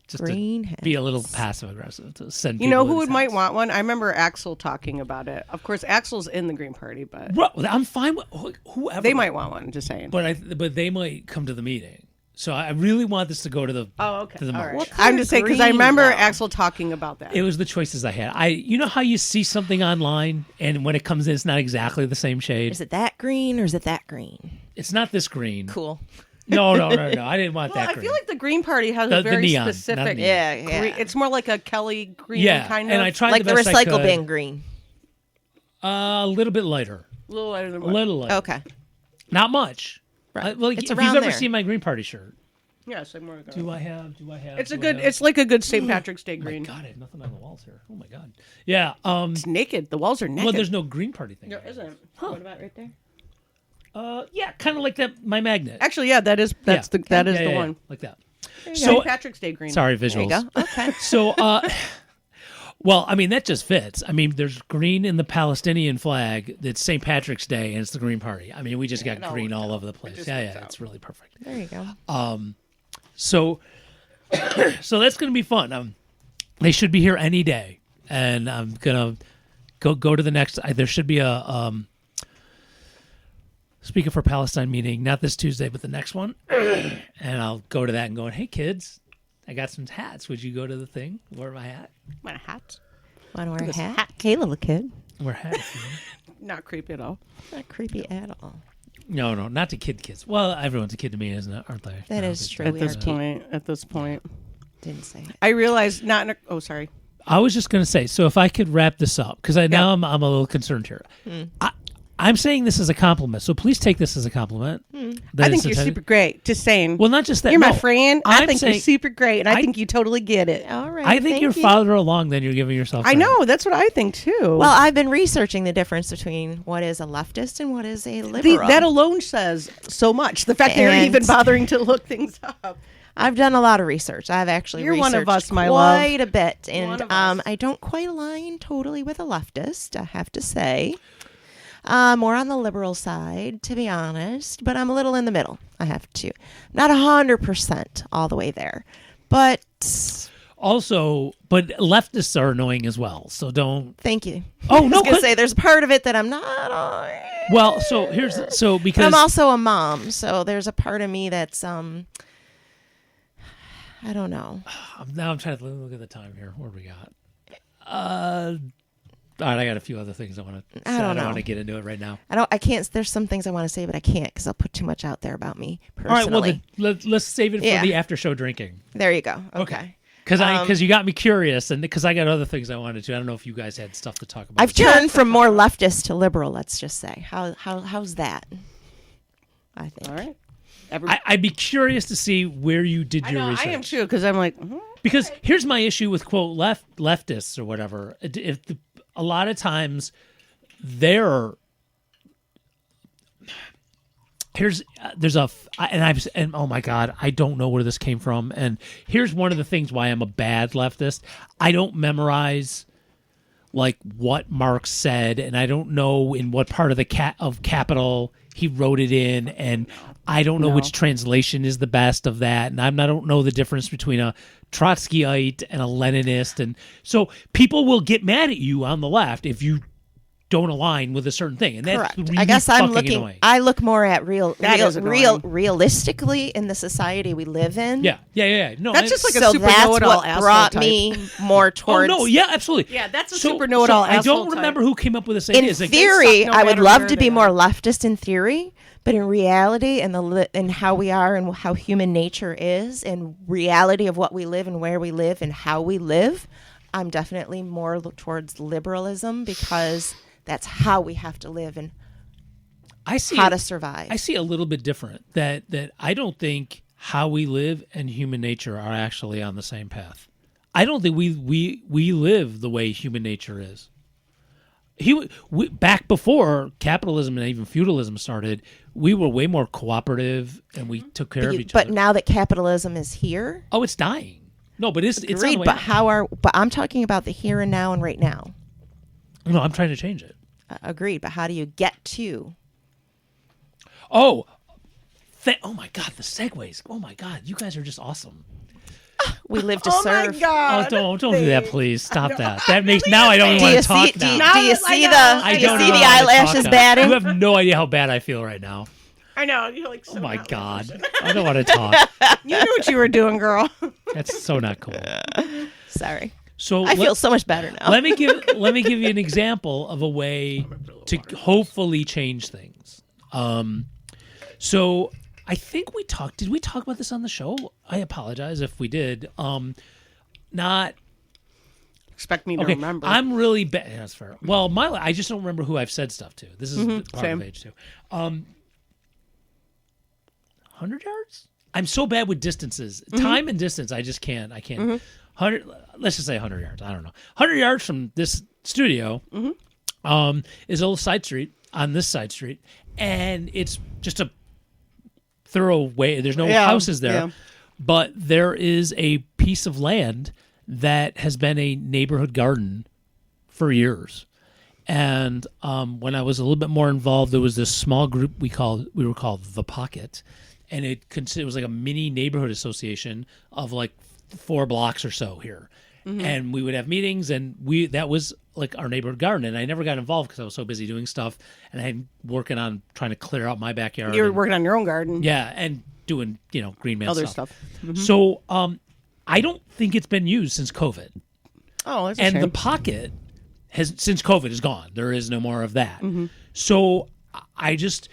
Just Green to hats. be a little passive aggressive to send. You know people who these might hats. want one? I remember Axel talking about it. Of course, Axel's in the Green Party, but Bro, I'm fine with whoever. they might want one. Just saying. but they might come to the meeting. So I really want this to go to the. Oh, okay. To the All march. right. What I'm color just saying because I green, remember though? Axel talking about that. It was the choices I had. You know how you see something online and when it comes in, it's not exactly the same shade. Is it that green or is it that green? It's not this green. Cool. No. I didn't want well, that I green. feel like the Green Party has The a very neon, not specific. neon. Yeah. Green. It's more like a Kelly green yeah, kind and of. I tried Like the the best I recycle could. bin green. A little bit lighter. a little lighter than A little lighter. Okay. Not much. Right. Well, It's if you've around ever there. seen my Green Party shirt, Yeah, so more. do I have? It's a do I good. have- It's like a good St. Patrick's Day Oh my green. God, I have nothing on the walls here. Oh my God. Yeah. It's naked. The walls are naked. Well, there's no Green Party thing. There isn't. What about right there? Yeah, kind of like that. My magnet. Actually, yeah, that is Yeah. the one. like that. St. So Patrick's Day green. sorry, There you visuals. go. Okay. So, well, I mean that just fits. I mean, there's green in the Palestinian flag. That's St. Patrick's Day, and it's the Green Party. I mean, we just got all green works all out. over the place. just Yeah, works out. it's really perfect. There you go. So, so that's gonna be fun. They should be here any day, and I'm gonna go to the next. There should be a Speaking for Palestine meeting, not this Tuesday, but the next one, and I'll go to that and go, hey kids, I got some hats. Would you go to the thing? Wear my hat. My hat. Want to wear a hat? Hey, little kid. Wear a hat. Not creepy at all. Not creepy at all. No, not to kids. Well, everyone's a kid to me, isn't it? Aren't they? That No, is they- true. At We this are point. At this point. Didn't say it. I realized not. In a, oh, sorry. I was just going to say, so if I could wrap this up, because now I'm a little concerned here. I'm saying this as a compliment, so please take this as a compliment. that I think it's you're intended- super great. Just saying. Well, not just that. you're my no. friend. I I'm think saying, you're super great, and I I- think you totally get it. All right. I think thank you're you. farther along than you're giving yourself. I credit. know. That's what I think too. Well, I've been researching the difference between what is a leftist and what is a liberal. that alone says so much. The fact they're And- even bothering to look things up. I've done a lot of research. I've actually You're one of researched us, my love. quite a bit, and One of us. I don't quite align totally with a leftist. I have to say, more on the liberal side, to be honest. But I'm a little in the middle. I have to, not 100% all the way there, but Also, but leftists are annoying as well. So don't. thank you. Oh I no! was gonna but- say there's part of it that I'm not on. well, so But because I'm also a mom, so there's a part of me that's I don't know. now I'm trying to look at the time here. What do we got? All right, I got a few other things I want to. I don't know. want to get into it right now. I can't. There's some things I want to say, but I can't because I'll put too much out there about me All right, personally. well, let's save it for Yeah. the after show drinking. There you go. Okay. Because you got me curious, and because I got other things I wanted to. I don't know if you guys had stuff to talk about. I've turned from more leftist to liberal. Let's just say how's that? I think. All right. I'd be curious to see where you did I your know. research. I am too because I'm like. Because here's my issue with quote leftists or whatever. If a lot of times they're there's and oh my God, I don't know where this came from. And here's one of the things why I'm a bad leftist. I don't memorize like what Marx said, and I don't know in what part of the Capital he wrote it in, and I don't know which translation is the best of that, and I don't know the difference between a Trotskyite and a Leninist, and so people will get mad at you on the left if you don't align with a certain thing, and that's Correct. really I guess I'm fucking looking. annoying. I look more at That is annoying. realistically in the society we live in. Yeah. No, That's just like a So super that's know-it-all what asshole brought type. me more Oh towards. no, yeah, absolutely. Yeah, that's a super know-it-all I asshole don't type. remember who came up with this In idea. It's like, theory, no I would matter love where to be they more are. leftist in theory, but in reality, and how we are, and how human nature is, and reality of what we live and where we live and how we live, I'm definitely more towards liberalism because that's how we have to live and I see how it- to survive. I see a little bit different. That I don't think how we live and human nature are actually on the same path. I don't think we live the way human nature is. Back before capitalism and even feudalism started, we were way more cooperative and we took care of each But other. now that capitalism is here, Oh, it's dying. No, but it's on the agreed. way But out. But I'm talking about the here and now and right now. No, I'm trying to change it. Agreed. But how do you get to? Oh, oh my God, the segues. Oh my God, you guys are just awesome. We live to Oh serve. my God. Oh, don't do that, please. Stop that. That makes now I don't even Do want you to talk see? now. Do you I see know. the? I Do you don't see even the wanna talk eyelashes now. batting? You have no idea how bad I feel right now. I know. You're like, so Oh my not- God, I don't want to talk. You knew what you were doing, girl. That's so not cool. Sorry, So I feel so much better now. let me give you an example of a way to hopefully change things. So I think we talked. Did we talk about this on the show? I apologize if we did. Not Expect me to okay. remember. I'm really bad. Yeah, that's fair. Well, I just don't remember who I've said stuff to. This is part same. of age too. 100 yards. I'm so bad with distances, time and distance. I just can't. I can't. 100. Let's just say 100 yards. I don't know. 100 yards from this studio, is a little side street on this side street, and it's just a thorough way. There's no houses there, yeah. but there is a piece of land that has been a neighborhood garden for years. And when I was a little bit more involved, there was this small group we were called The Pocket, and it was like a mini neighborhood association of like 4 blocks or so here. And we would have meetings, and that was like our neighborhood garden. And I never got involved because I was so busy doing stuff, and I had working on trying to clear out my backyard. You were and- working on your own garden. yeah, and doing Green Man Other stuff. stuff. So I don't think it's been used since COVID. Oh, that's a And shame. the Pocket has, since COVID is gone, there is no more of that. Mm-hmm. So I just,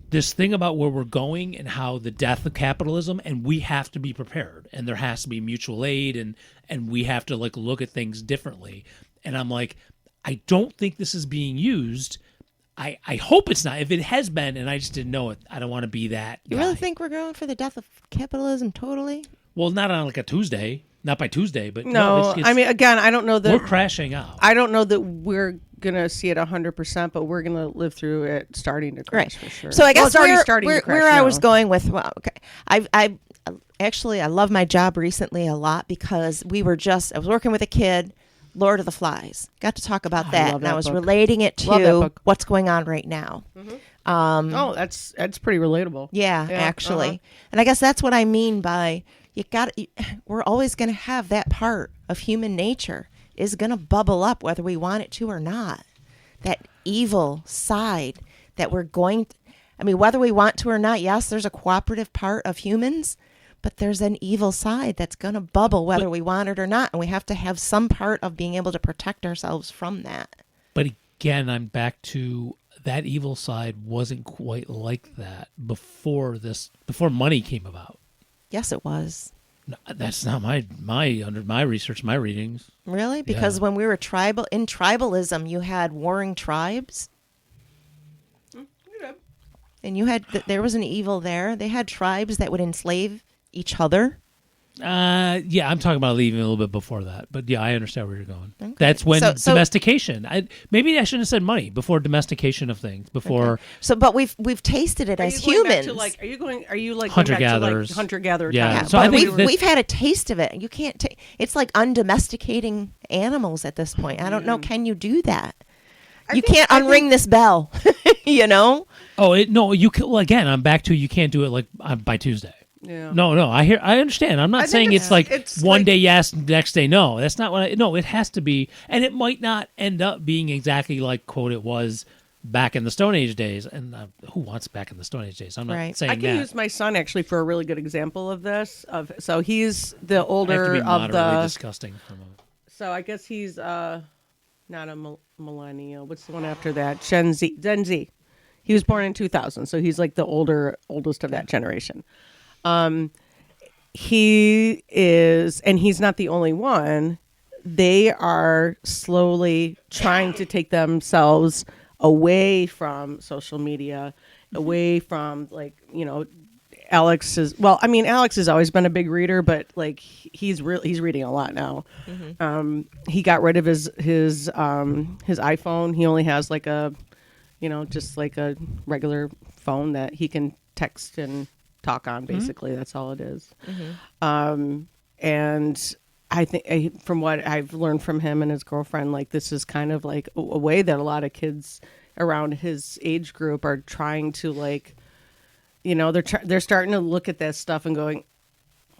this thing about where we're going and how the death of capitalism, and we have to be prepared, and there has to be mutual aid, and we have to like look at things differently. And I'm like, I don't think this is being used. I hope it's not. If it has been, and I just didn't know it, I don't want to be that You guy. really think we're going for the death of capitalism? Totally. Well, not on like a Tuesday, not by Tuesday, but no, it's, I mean, again, I don't know that we're crashing out. I don't know that we're gonna see it 100%, but we're gonna live through it starting to crash Right. for sure. So I guess it's already starting to crash where I now. was going with, well, okay, I actually I love my job recently a lot because I was working with a kid, Lord of the Flies. Got to talk about that, love and I that was book. relating it Love that to book. what's going on right now. Oh, that's pretty relatable. Yeah, Yeah, actually, and I guess that's what I mean by we're always going to have that part of human nature is going to bubble up whether we want it to or not. That evil side that we're going I mean, whether we want to or not, yes, there's a cooperative part of humans, but there's an evil side that's going to bubble whether we want it or not, and we have to have some part of being able to protect ourselves from that. But again, I'm back to that evil side wasn't quite like that before money came about. Yes, it was. No, that's not my under my research, my readings. Really? Because Yeah. when we were in tribalism, you had warring tribes. And you had there was an evil there. They had tribes that would enslave each other. Yeah, I'm talking about leaving a little bit before that, but yeah, I understand where you're going. Okay. That's when So- domestication. Maybe I shouldn't have said money before domestication of things. Before But we've tasted it Are as you going back humans. to, are you like Hunter-gatherers. hunter-gatherer Yeah. times? So I but think we've had a taste of it. You can't. It's like undomesticating animals at this point. I don't know. Can you do that? You can't unring this bell. You know. no, you can, well, again, I'm back to you can't do it like by Tuesday. Yeah. No, I understand. I'm not think saying it's like it's one like- day yes, next day no. That's not what no, it has to be, and it might not end up being exactly like quote it was back in the Stone Age days. And who wants back in the Stone Age days? I'm not Right. saying I can that. use my son actually for a really good example of this. So he's the I have to older be of moderately the. disgusting for a moment. So I guess he's not a millennial. What's the one after that? Gen Z. He was born in 2000, so he's like the oldest of that generation. He is, and he's not the only one. They are slowly trying to take themselves away from social media, away from Alex has always been a big reader, but like he's reading a lot now. He got rid of his iPhone. He only has like just like a regular phone that he can text and talk on. Basically, that's all it is. And I think from what I've learned from him and his girlfriend, like this is kind of like a way that a lot of kids around his age group are trying to they're starting to look at that stuff and going,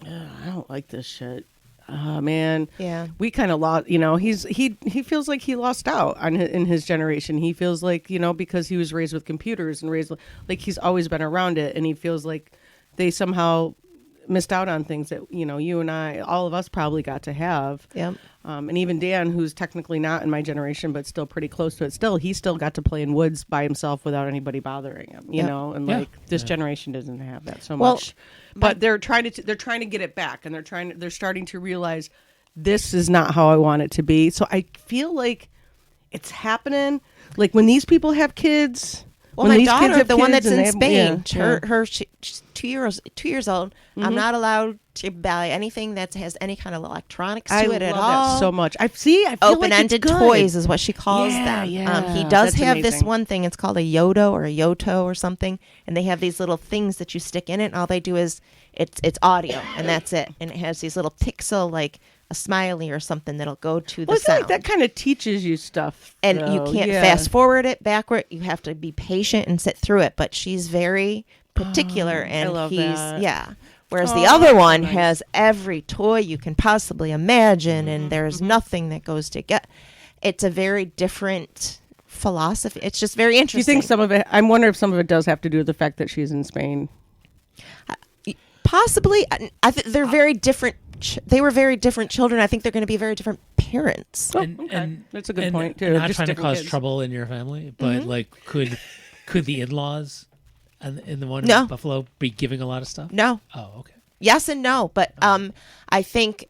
I don't like this shit. Oh man, Yeah. we kind of lost. He feels like he lost out in his generation. He feels like because he was raised with computers and raised like he's always been around it, and he feels like they somehow missed out on things that you and I, all of us, probably got to have. Yep. And even Dan, who's technically not in my generation but still pretty close to it, he still got to play in woods by himself without anybody bothering him. Yep. And Yeah. like this generation doesn't have that so Well, much. But they're trying to get it back, and they're starting to realize this is not how I want it to be. So I feel like it's happening. Like when these people have kids. Well, when my these kids daughter, have the one kids that's and in they have- Spain, she's 2 years old. I'm not allowed to buy anything that has any kind of electronics to I it at love all. that so much. I feel Open-ended like it's toys good. is what she calls Yeah, them. yeah. He does That's have this amazing. one thing. It's called a Yodo or a Yoto or something, and they have these little things that you stick in it. And all they do is it's audio, and that's it. And it has these little pixel like a smiley or something that'll go to the Well, I feel sound. like that kind of teaches you stuff. And you though. can't Yeah. fast forward it backward. You have to be patient and sit through it. But she's very particular, and love he's that. Whereas the Oh, other that's one nice. has every toy you can possibly imagine, and there's nothing that goes to get. It's a very different philosophy. It's just very Do you interesting. think some of it? I wonder if some of it does have to do with the fact that she's in Spain. Possibly, I think they're very different. They were very different children. I think they're going to be very different parents. Okay. That's a good point, too. And not Just trying to different cause kids. trouble in your family, but like could the in-laws and in the one No. in Buffalo be giving a lot of stuff? No, Oh, okay. yes and no, but I think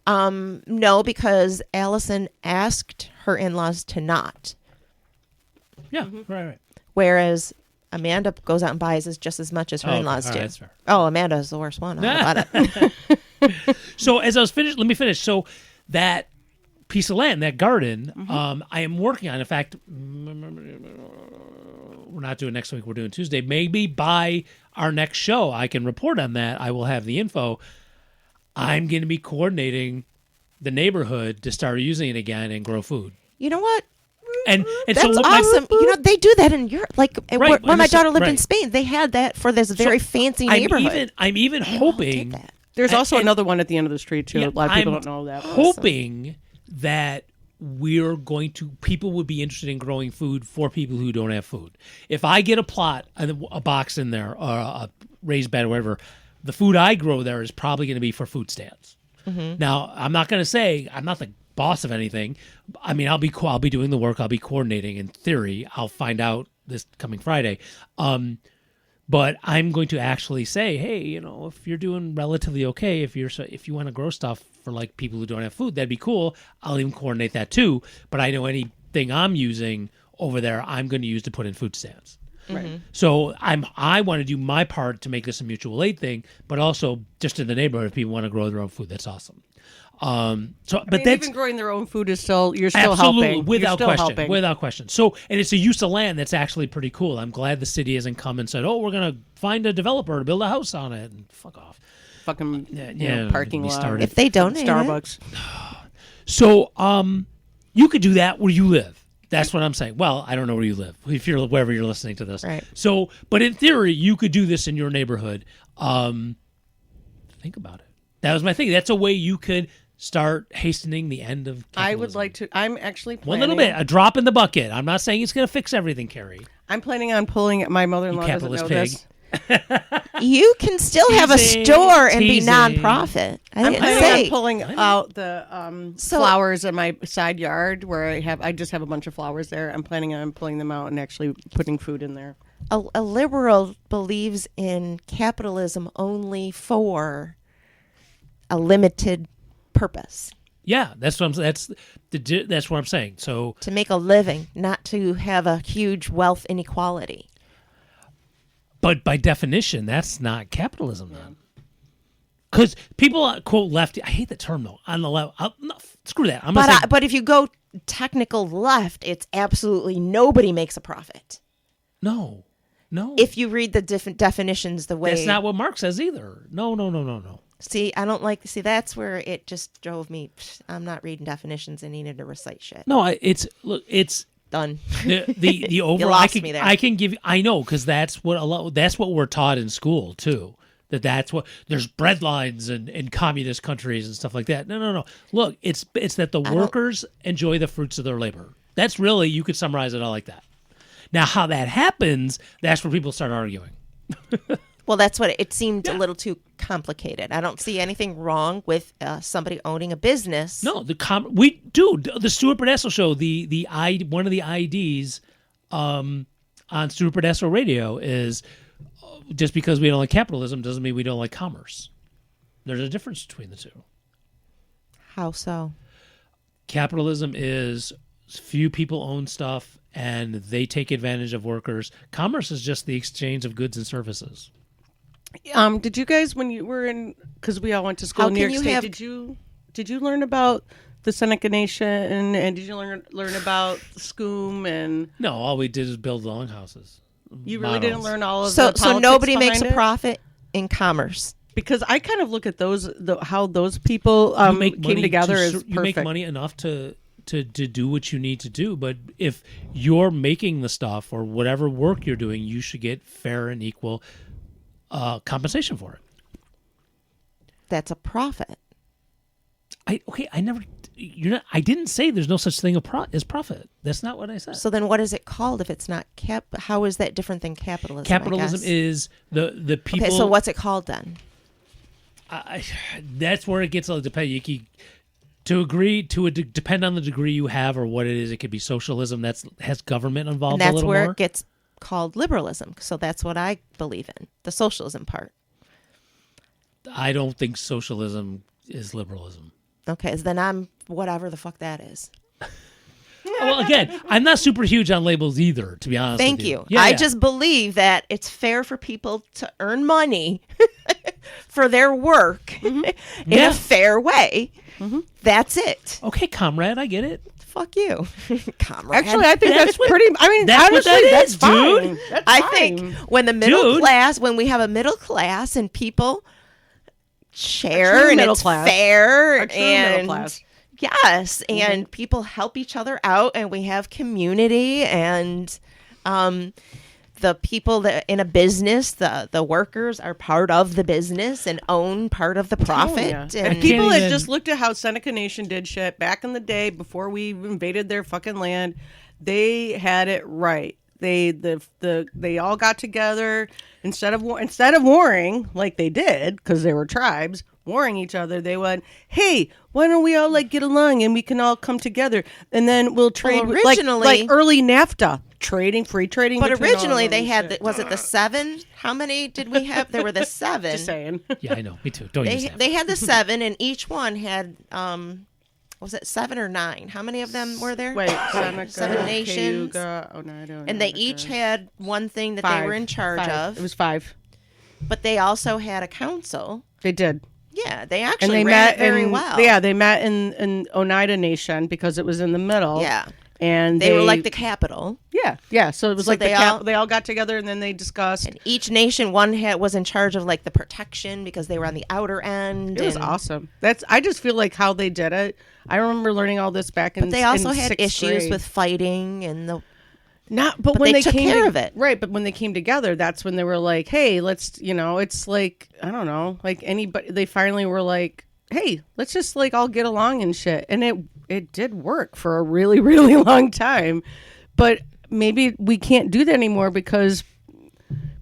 no, because Allison asked her in-laws to not, Yeah, right. whereas Amanda goes out and buys just as much as her Oh, okay. in-laws All do. right, that's fair. Oh, Amanda's the worst one. I don't know about it. So as I was finished, let me finish. So that piece of land, that garden, Mm-hmm. I am working on. In fact, we're not doing next week. We're doing Tuesday. Maybe by our next show, I can report on that. I will have the info. I'm going to be coordinating the neighborhood to start using it again and grow food. You know what? And That's so what my- awesome. They do that in Europe. Like Right, when my daughter lived in right. Spain, they had that for this very fancy neighborhood. I'm even They all hoping did that. There's also and- another one at the end of the street too. Yeah, A lot of people I'm don't know that. hoping that people would be interested in growing food for people who don't have food. If I get a plot, a box in there, or a raised bed or whatever, the food I grow there is probably going to be for food stands. Now, I'm not going to say I'm not the boss of anything. I mean, I'll be doing the work. I'll be coordinating. In theory, I'll find out this coming Friday. But I'm going to actually say, hey, if you're doing relatively okay, if you want to grow stuff for like people who don't have food, that'd be cool. I'll even coordinate that too. But I know anything I'm using over there, I'm going to use to put in food stands. Right. So I want to do my part to make this a mutual aid thing, but also just in the neighborhood, if people want to grow their own food, that's awesome. But that's even growing their own food is still you're still absolutely helping. without You're still question, helping. without question. So, and it's a use of land that's actually pretty cool. I'm glad the city hasn't come and said, "Oh, we're gonna find a developer to build a house on it," and fuck off. Fucking Yeah, parking we lot. started. If they donate it. Starbucks. So, you could do that where you live. That's what I'm saying. Well, I don't know where you live. If you're wherever you're listening to this, Right. So, but in theory, you could do this in your neighborhood. Think about it. That was my thing. That's a way you could start hastening the end of capitalism. I would like to. I'm actually one planning. little bit, a drop in the bucket. I'm not saying it's going to fix everything, Carrie. I'm planning on pulling. My mother-in-law You doesn't capitalist know pig. this. You can still have a Teasing, store and be teasing. nonprofit. I I'm didn't planning say. on pulling out the So- flowers in my side yard where I just have a bunch of flowers there. I'm planning on pulling them out and actually putting food in there. A liberal believes in capitalism only for a limited purpose, Yeah, that's what I'm. That's what I'm saying. So, to make a living, not to have a huge wealth inequality. but by definition, that's not capitalism then. Because people quote lefty. I hate the term though. On the left, no, screw that. I'm gonna say But if you go technical left, it's absolutely nobody makes a profit. no. If you read the different definitions the way That's not what Marx says either. No. See, I don't like. See, that's where it just drove me. I'm not reading definitions and needing to recite shit. No, it's Done. the overall. lost me there. I can give. I know because that's what we're taught in school too. That's what there's bread lines in communist countries and stuff like that. No. Look, it's that the workers enjoy the fruits of their labor. That's really, you could summarize it all like that. Now, how that happens, that's where people start arguing. Well, that's what it seemed a little too complicated. I don't see anything wrong with somebody owning a business. No, the Stuart Burdessel show. One of the IDs on Stuart Burdessel Radio is just because we don't like capitalism doesn't mean we don't like commerce. There's a difference between the two. How so? Capitalism is few people own stuff and they take advantage of workers. Commerce is just the exchange of goods and services. Did you guys, when you were in, because we all went to school How in New can York you State, have- did you learn about the Seneca Nation and did you learn about SCOOM and No, all we did is build longhouses. you really didn't learn all of So the politics nobody makes a behind it? profit in commerce. Because I kind of look at how those people came together as perfect. You make money enough to do what you need to do, but if you're making the stuff or whatever work you're doing, you should get fair and equal compensation for it. That's a profit. I didn't say there's no such thing as profit. That's not what I said. So then what is it called if it's not how is that different than capitalism? Capitalism I guess? is the people. Okay, so what's it called then? That's where it gets a little depend. Depend on the degree you have or what it is. It could be socialism has government involved. And that's a little where more. it gets called liberalism. So that's what I believe in, the socialism part. I don't think socialism is liberalism. Okay, so then I'm whatever the fuck that is. Well, again, I'm not super huge on labels either, to be honest. Thank with you. Yeah, I yeah. just believe that it's fair for people to earn money for their work in Yeah. a fair way. That's it. Okay, comrade, I get it. Fuck you, comrade. Actually, I think that's what- pretty. I mean, that's what honestly, that that's is, fine. dude. That's I fine. think when the middle Dude. class, when we have a middle class and people share true and middle it's class. fair A true middle and class. yes, and people help each other out and we have community and the people that in a business, the workers are part of the business and own part of the profit. Oh, yeah. And And people can't had even- just looked at how Seneca Nation did shit back in the day before we invaded their fucking land. They had it right. They all got together instead of warring like they did because they were tribes warring each other. They went, hey, why don't we all get along and we can all come together and then we'll trade with- originally- like early NAFTA free trading. but between all originally of they them had shit. was it the 7? How many did we have? There were the 7. Just saying. Yeah, I know. Me too. Don't use that. They had the 7 and each one had was it 7 or 9? How many of them were there? Wait, Seneca, 7 nations. Cayuga, Oneida, And they America. each had one thing that they were in charge Five. of. It was 5. But they also had a council. They did. Yeah, they And actually they ran met it very in, well. Yeah, they met in Oneida Nation because it was in the middle. Yeah. And They were like the capital. Yeah. So it was So like they they all got together and then they discussed. And each nation, was in charge of like the protection because they were on the outer end. It was awesome. I just feel like how they did it. I remember learning all this back in. But they also in had 6th issues grade. with fighting and the. But when they they took came care of it. right? But when they came together, that's when they were like, "Hey, let's," it's like I don't know, like anybody. They finally were like, "Hey, let's just like all get along and shit," and it did work for a really really long time. But maybe we can't do that anymore because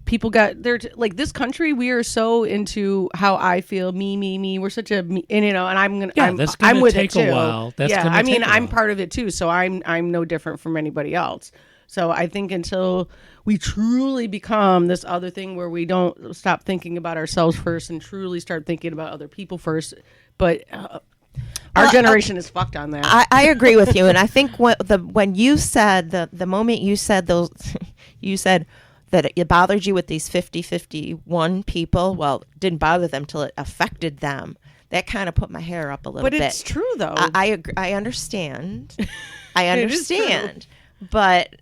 people got like this country. We are so into how I feel, me. We're such a me, and and I'm with take it too. a while. That's yeah, gonna I mean, take a I'm while. part of it too, so I'm no different from anybody else. So I think until we truly become this other thing where we don't stop thinking about ourselves first and truly start thinking about other people first, but our generation is fucked on that. I agree with you, and I think when you said the moment you said those, you said that it bothered you with these 50-51 people. Well, it didn't bother them till it affected them. That kind of put my hair up a little bit. But it's true though. I agree. I understand. I It is true. understand. But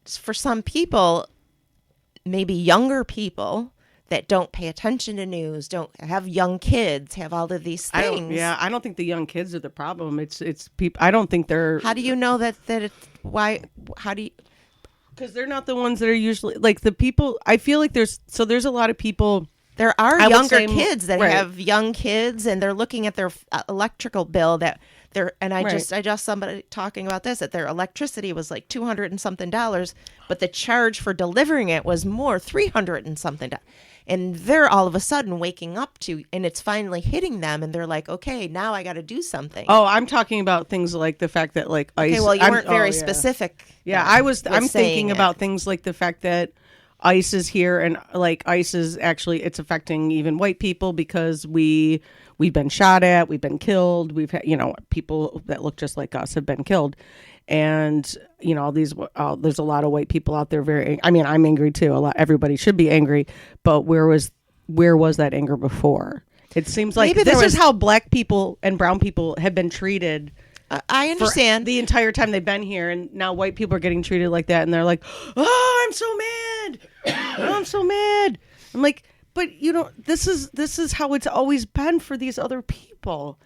for some people, maybe younger people that don't pay attention to news, don't have young kids, have all of these things. I don't think the young kids are the problem. It's people. I don't think they're. How do you know that it's why? How do you? Because they're not the ones that are usually like the people. I feel like there's a lot of people. There are I would younger say kids that right. have young kids, and they're looking at their electrical bill that they're. And I Right. just somebody talking about this that their electricity was like $200 and something, but the charge for delivering it was more $300 and something. And they're all of a sudden waking up to, and it's finally hitting them, and they're like, okay, now I got to do something. Oh, I'm talking about things like the fact that like ice. okay, well, you weren't very yeah. specific. Yeah, then I'm with thinking saying about it. things like the fact that ICE is here, and like ICE is actually it's affecting even white people because we've been shot at, we've been killed, we've had people that look just like us have been killed, and all these there's a lot of white people out there I'm angry too. Everybody should be angry, but where was that anger before? It seems like Maybe this is how black people and brown people have been treated. I For understand. the entire time they've been here, and now white people are getting treated like that, and they're like, "Oh, I'm so mad! Oh, I'm so mad!" I'm like, "But this is how it's always been for these other people."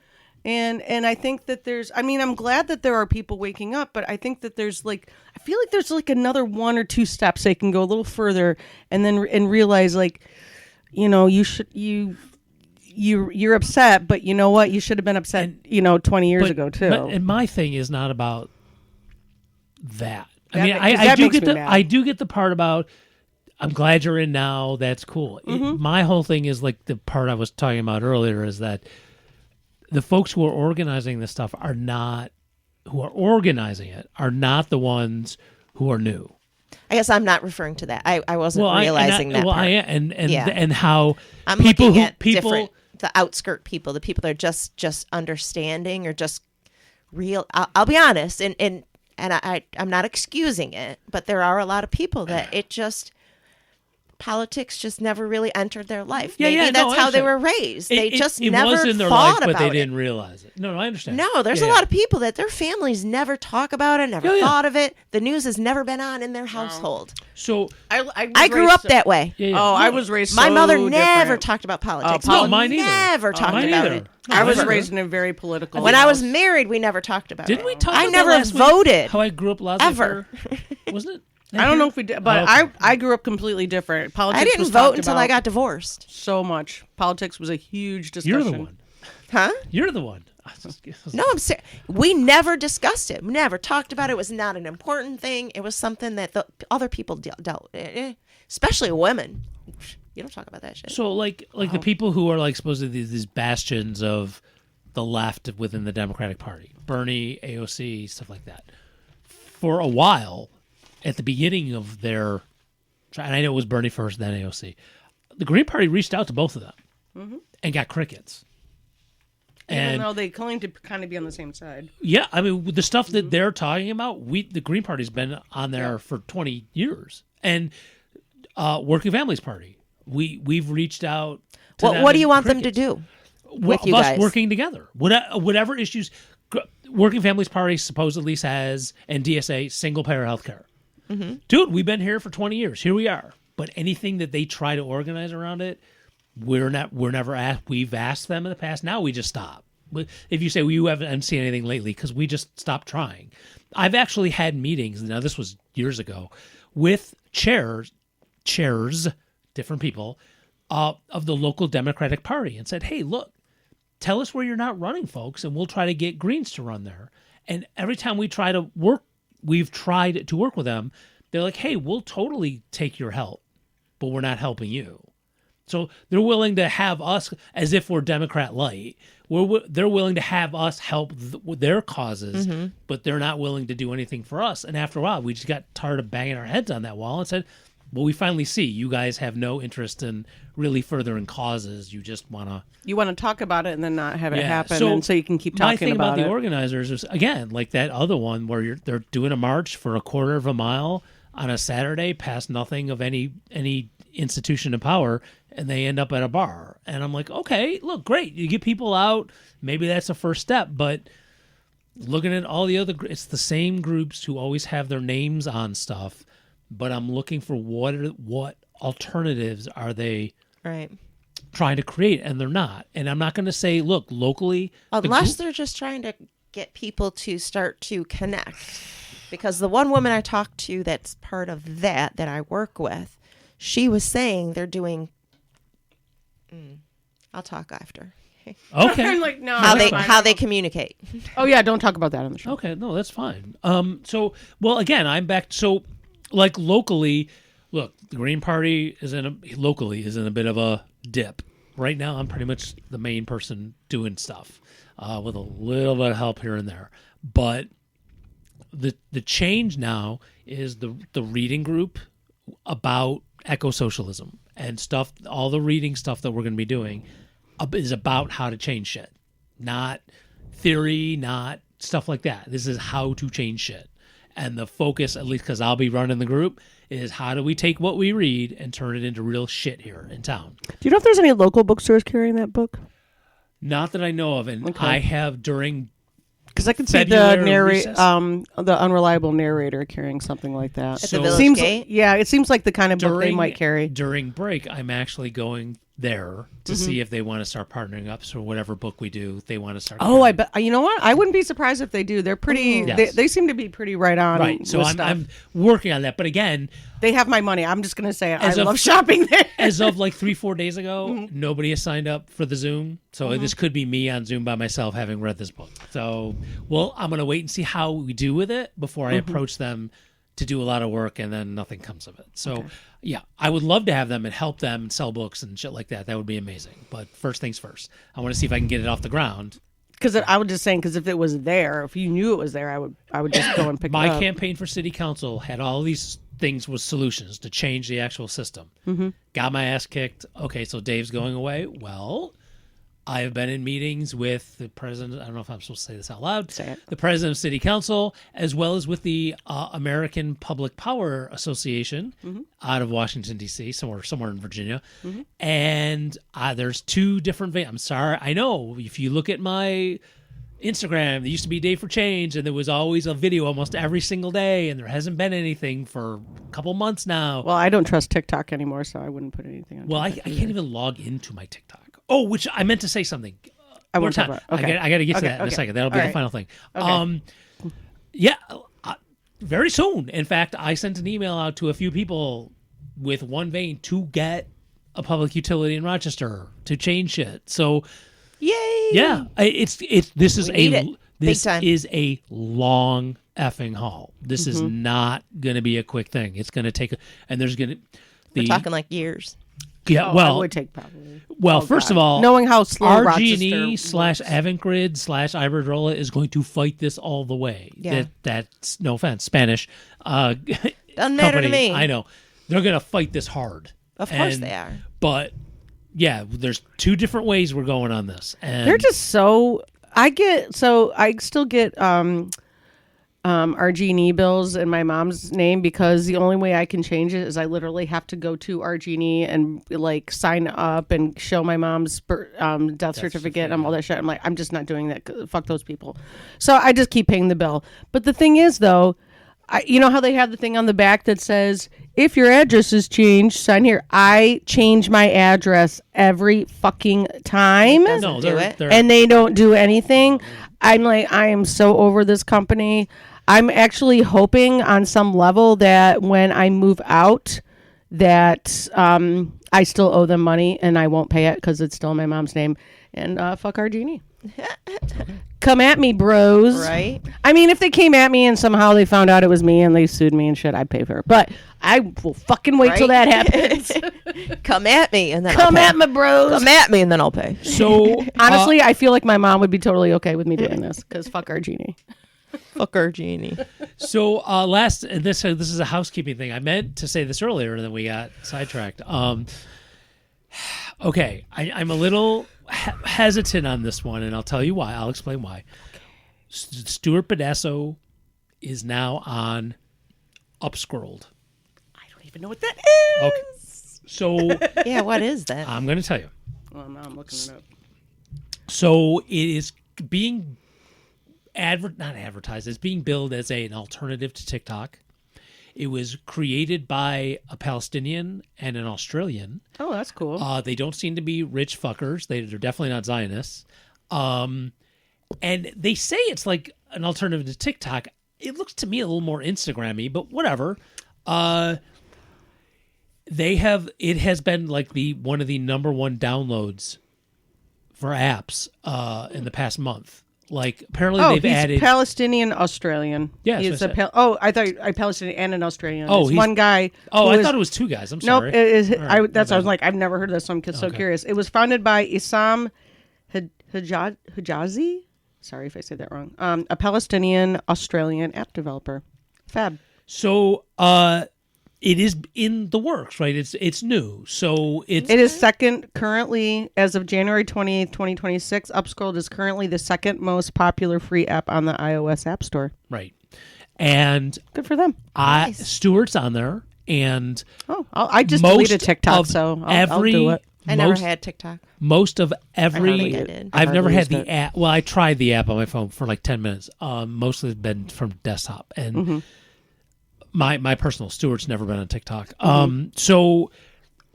And I think that I'm glad that there are people waking up, but I think that I feel like there's like another 1 or 2 steps they can go a little further and realize you're upset, but you know what? You should have been upset, 20 years ago too. And my thing is not about that. That makes me mad. I do get the part about I'm glad you're in now. That's cool. My whole thing is like the part I was talking about earlier is that the folks who are organizing this stuff are not the ones who are new. I guess I'm not referring to that. I wasn't realizing that. Well, part. I am, Yeah. and how I'm people looking who at people different, the outskirt people, the people that are just understanding or just real. I'll be honest, and I'm not excusing it, but there are a lot of people that politics just never really entered their life. Yeah, Maybe yeah, no, that's I how they understand. were raised. They just it never was in their thought life, but they about it. didn't realize it. No, I understand. No, there's a lot of people that their families never talk about it, never Yeah, yeah. thought of it. The news has never been on in their household. So I grew up that way. yeah, yeah. Oh, I was raised. My so mother never different. talked about politics. No, We mine either. never talked Mine about either. it. No, I was never. raised in a very political. When I was house. married, we never talked about it. Didn't we talk? I about never that last week? voted. How I grew up Ever. wasn't it? I don't know if we did, but Oh, okay. I grew up completely different. Politics. I didn't was vote talked until about I got divorced. so much. Politics was a huge discussion. You're the one. Huh? You're the one. No, I'm serious. We never discussed it. We never talked about it. It was not an important thing. It was something that the other people dealt with, especially women. You don't talk about that shit. So like the people who are like supposedly these bastions of the left within the Democratic Party, Bernie, AOC, stuff like that. For a while, at the beginning of their, and I know it was Bernie first, then AOC, the Green Party reached out to both of them and got crickets. Even though they claim to kind of be on the same side. Yeah, I mean, with the stuff that they're talking about, the Green Party's been on there for 20 years, and Working Families Party, we've reached out. To them What do you in want them to crickets. do Well, with you us guys? working together, whatever issues. Working Families Party supposedly says, and DSA, single payer healthcare. Dude, we've been here for 20 years. Here we are. But anything that they try to organize around it, we're never asked. We've asked them in the past. Now we just stop. If you say, well, you haven't seen anything lately, because we just stopped trying. I've actually had meetings, now this was years ago, with chairs, different people, of the local Democratic Party and said, hey, look, tell us where you're not running, folks, and we'll try to get Greens to run there. And every time we've tried to work with them, they're like, hey, we'll totally take your help, but we're not helping you. So they're willing to have us, as if we're Democrat light. They're willing to have us help with their causes, but they're not willing to do anything for us. And after a while, we just got tired of banging our heads on that wall and said, well, we finally see you guys have no interest in really furthering causes. You just want to... You want to talk about it and then not have it happen, So and so you can keep my talking thing about it. the organizers is, again, like that other one where they're doing a march for a quarter of a mile on a Saturday past nothing of any institution of power, and they end up at a bar. And I'm like, okay, look, great. You get people out. Maybe that's a first step. But looking at all the other, it's the same groups who always have their names on stuff. But I'm looking for what alternatives are they Right. trying to create, and they're not. And I'm not going to say, look, locally, Unless they're just trying to get people to start to connect. Because the one woman I talked to that's part of that I work with, she was saying they're doing... I'll talk after. okay, I'm like, no. How that's they fine. how they communicate. Oh yeah, don't talk about that on the show. okay, no, that's fine. So, well, again, I'm back. So, like locally, look, the Green Party is in a bit of a dip right now. I'm pretty much the main person doing stuff, with a little bit of help here and there. But the change now is the reading group about eco-socialism and stuff. All the reading stuff that we're going to be doing is about how to change shit, not theory, not stuff like that. This is how to change shit. And the focus, at least because I'll be running the group, is how do we take what we read and turn it into real shit here in town. Do you know if there's any local bookstores carrying that book? Not that I know of, and Okay. I have during Because I can see February the unreliable narrator carrying something like that. At the So- Village Seems, Gate? yeah, it seems like the kind of book they might carry. During break, I'm actually going there to see if they want to start partnering up. So whatever book we do, they want to start. Oh, I carrying. bet. You know what? I wouldn't be surprised if they do. They're pretty. Yes. They seem to be pretty right on. Right. So with I'm, stuff. I'm working on that. But again, They have my money. I'm just gonna say As I of- love shopping there. as of like 3-4 days ago, nobody has signed up for the Zoom. So this could be me on Zoom by myself having read this book. So, well, I'm going to wait and see how we do with it before I approach them to do a lot of work, and then nothing comes of it. So, yeah, I would love to have them and help them and sell books and shit like that. That would be amazing. But first things first, I want to see if I can get it off the ground. Because I was just saying, because if it was there, if you knew it was there, I would just go and pick My it up. campaign for city council had all these things with solutions to change the actual system. Got my ass kicked. Okay, so Dave's going away. Well, I have been in meetings with the president. I don't know if I'm supposed to say this out loud. Say it. The president of city council, as well as with the American Public Power Association out of Washington, D.C., somewhere in Virginia. And there's two different I'm sorry. I know if you look at my Instagram, there used to be Day for Change, and there was always a video almost every single day, and there hasn't been anything for a couple months now. Well, I don't trust TikTok anymore, so I wouldn't put anything on. Well, I TikTok can't either. even log into my TikTok. Oh, which I meant to say something. I More won't talk time. about it. Okay. I got to get to Okay, that in a okay. second. That'll be All the right. final thing. Okay. Yeah, very soon. In fact, I sent an email out to a few people with one vein to get a public utility in Rochester to change shit. So Yay! yeah, this is We need it. Big this time. is a long effing haul. This is not going to be a quick thing. It's going to take and there's going to We're talking like years. yeah. Oh, I well, would take probably. well, Oh, first God. of all, knowing how slow RG&E Rochester / works. Avangrid / Iberdrola is going to fight this all the way. Yeah. That's no offense, Spanish. Doesn't matter to company, me. I know they're going to fight this hard. Of course And- they are. But yeah, there's two different ways we're going on this, and They're just so. I still get RG&E bills in my mom's name because the only way I can change it is I literally have to go to RG&E and like sign up and show my mom's death certificate and all that shit. I'm like, I'm just not doing that. Fuck those people. So I just keep paying the bill. But the thing is, though, you know how they have the thing on the back that says, if your address is changed, sign here. I change my address every fucking time. no, do it. And they don't do anything. I'm like, I am so over this company. I'm actually hoping on some level that when I move out, that I still owe them money and I won't pay it because it's still in my mom's name. And fuck our genie. Come at me, bros. Right? I mean, if they came at me and somehow they found out it was me and they sued me and shit, I'd pay for it. But I will fucking wait till that happens. Come at me and then Come I'll at pay. me, bros. Come at me and then I'll pay. so Honestly, I feel like my mom would be totally okay with me doing this because fuck our genie. Fuck our genie. So this is a housekeeping thing. I meant to say this earlier, and then we got sidetracked. Okay, I'm a little hesitant on this one, and I'll tell you why. I'll explain why. Stuart Pedasso is now on Upscrolled. I don't even know what that is. Okay, so Yeah, what is that? I'm going to tell you. Well, now I'm looking it up. So it is being not advertised. It's being billed as an alternative to TikTok. It was created by a Palestinian and an Australian. Oh, that's cool. They don't seem to be rich fuckers. They're definitely not Zionists. And they say it's like an alternative to TikTok. It looks to me a little more Instagram-y, but whatever. It has been like one of the number one downloads for apps in the past month. Like apparently they've he's added Palestinian Australian. Yeah, he's that's what I thought a Palestinian and an Australian. Oh, It's he's- one guy. I who thought it was two guys. I'm Nope, sorry. it is. All right, That's my I was bad. like, I've never heard of this, so I'm so Okay. curious. It was founded by Issam Hijazi. Sorry if I said that wrong. A Palestinian Australian app developer. Fab. So it is in the works, right? It's new. So It is second currently, as of January 28th, 2026. Upscrolled is currently the second most popular free app on the iOS App Store. right. And Good for them. Stuart's on there, and Oh, I just most deleted TikTok, of so I'll every do it. I never most- had TikTok. most of every hardly did. I've I never hardly had used the app. Well, I tried the app on my phone for like 10 minutes. Mostly it's been from desktop, and my personal Stuart's never been on TikTok. So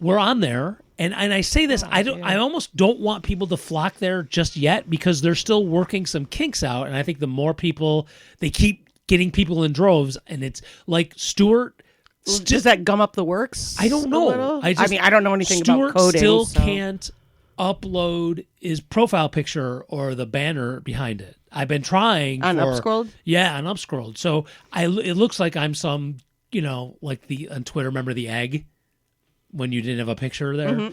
we're on there, and I say this, I almost don't want people to flock there just yet because they're still working some kinks out, and I think the more people they keep getting people in droves, and it's like Stuart. Does that gum up the works? I don't know. a little? I mean, I don't know anything Stuart about coding. still so. can't upload his profile picture or the banner behind it. I've been trying On for, Upscrolled? Yeah, on Upscrolled. So it looks like I'm some, like on Twitter. Remember the egg when you didn't have a picture there?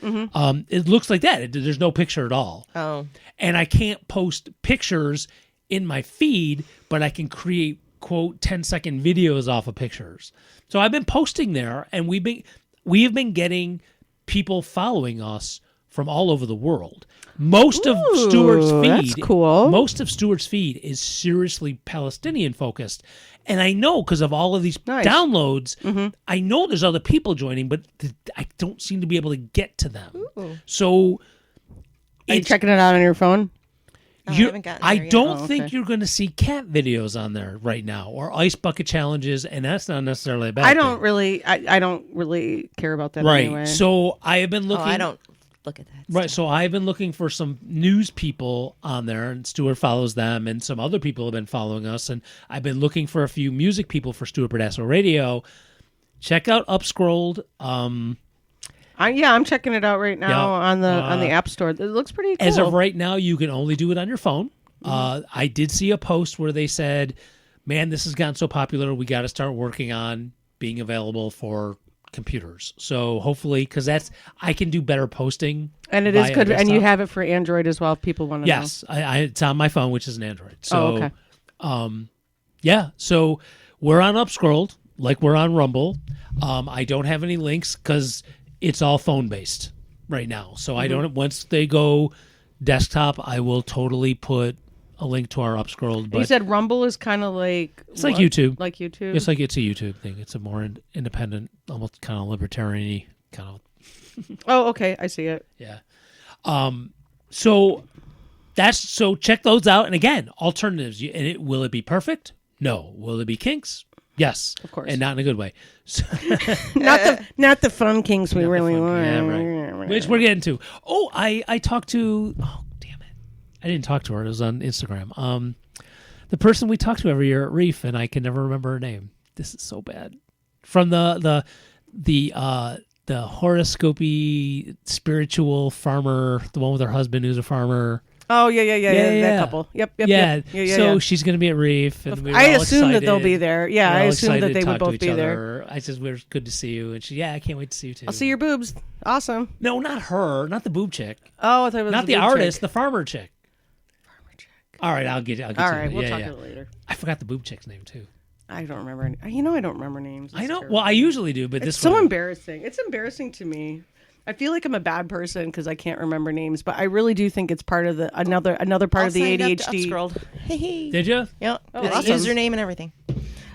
It looks like that. There's no picture at all. Oh. And I can't post pictures in my feed, but I can create quote 10-second videos off of pictures. So I've been posting there, and we have been getting people following us from all over the world. Most of Stuart's feed, that's cool. Most of Stuart's feed is seriously Palestinian focused, and I know because of all of these Nice. downloads, I know there's other people joining, but I don't seem to be able to get to them. So Are you it's- checking it out on your phone? I you- haven't gotten I there yet. don't Oh, think okay. you're going to see cat videos on there right now, or ice bucket challenges, and that's not necessarily a bad I thing. don't really. I don't really care about that Right. anyway. So I have been Oh, looking. I don't look at that. Right. So I've been looking for some news people on there, and Stuart follows them, and some other people have been following us, and I've been looking for a few music people for Stuart Pedasso Radio. Check out Upscrolled. I'm checking it out right now Yeah. on the App Store. It looks pretty cool. As of right now, you can only do it on your phone. I did see a post where they said, "Man, this has gotten so popular, we got to start working on being available for computers." So hopefully, because I can do better posting, and it is via good, and you desktop. have it for Android as well. If people want to Yes, it's on my phone, which is an Android. So, okay. Yeah, so we're on Upscrolled, like we're on Rumble. I don't have any links because it's all phone based. right now. So I don't. Once they go desktop, I will totally put a link to our upscrolled. But You said Rumble is kind of like it's like YouTube. like YouTube. It's like it's a YouTube thing. It's a more independent, almost kind of libertarian-y kind of. Oh, okay, I see it. Yeah. So check those out. And again, alternatives. Will it be perfect? No. Will it be kinks? Yes. Of course. And not in a good way. So, Not the fun kinks we really want. yeah, right. Which we're getting to. Oh, I talked to. Oh, damn it! I didn't talk to her. It was on Instagram. The person we talk to every year at Reef, and I can never remember her name. This is so bad. From the horoscopy spiritual farmer, the one with her husband who's a farmer. Oh yeah. That couple. Yep. Yeah. So yeah. she's going to be at Reef, and we were I all assume that excited. they'll be there. Yeah, We're I all assume that excited they to would talk to both each be other. there. I said, "We're good to see you," and she, I can't wait to see you too. I'll see your boobs. Awesome. No, not her, not the boob chick, Oh, I thought it was not the the boob artist, chick. the farmer chick. All right, I'll get All to right, it. we'll Yeah, talk yeah. about it later. I forgot the boob chick's name too. I don't remember. I don't remember names. I It's know. terrible. Well, I usually do, but It's this so one, embarrassing. It's embarrassing to me. I feel like I'm a bad person because I can't remember names, but I really do think it's part of the another part All of the signed up to ADHD. Upscrolled. Hey. Did you? Yep. Oh, Got awesome. username and everything.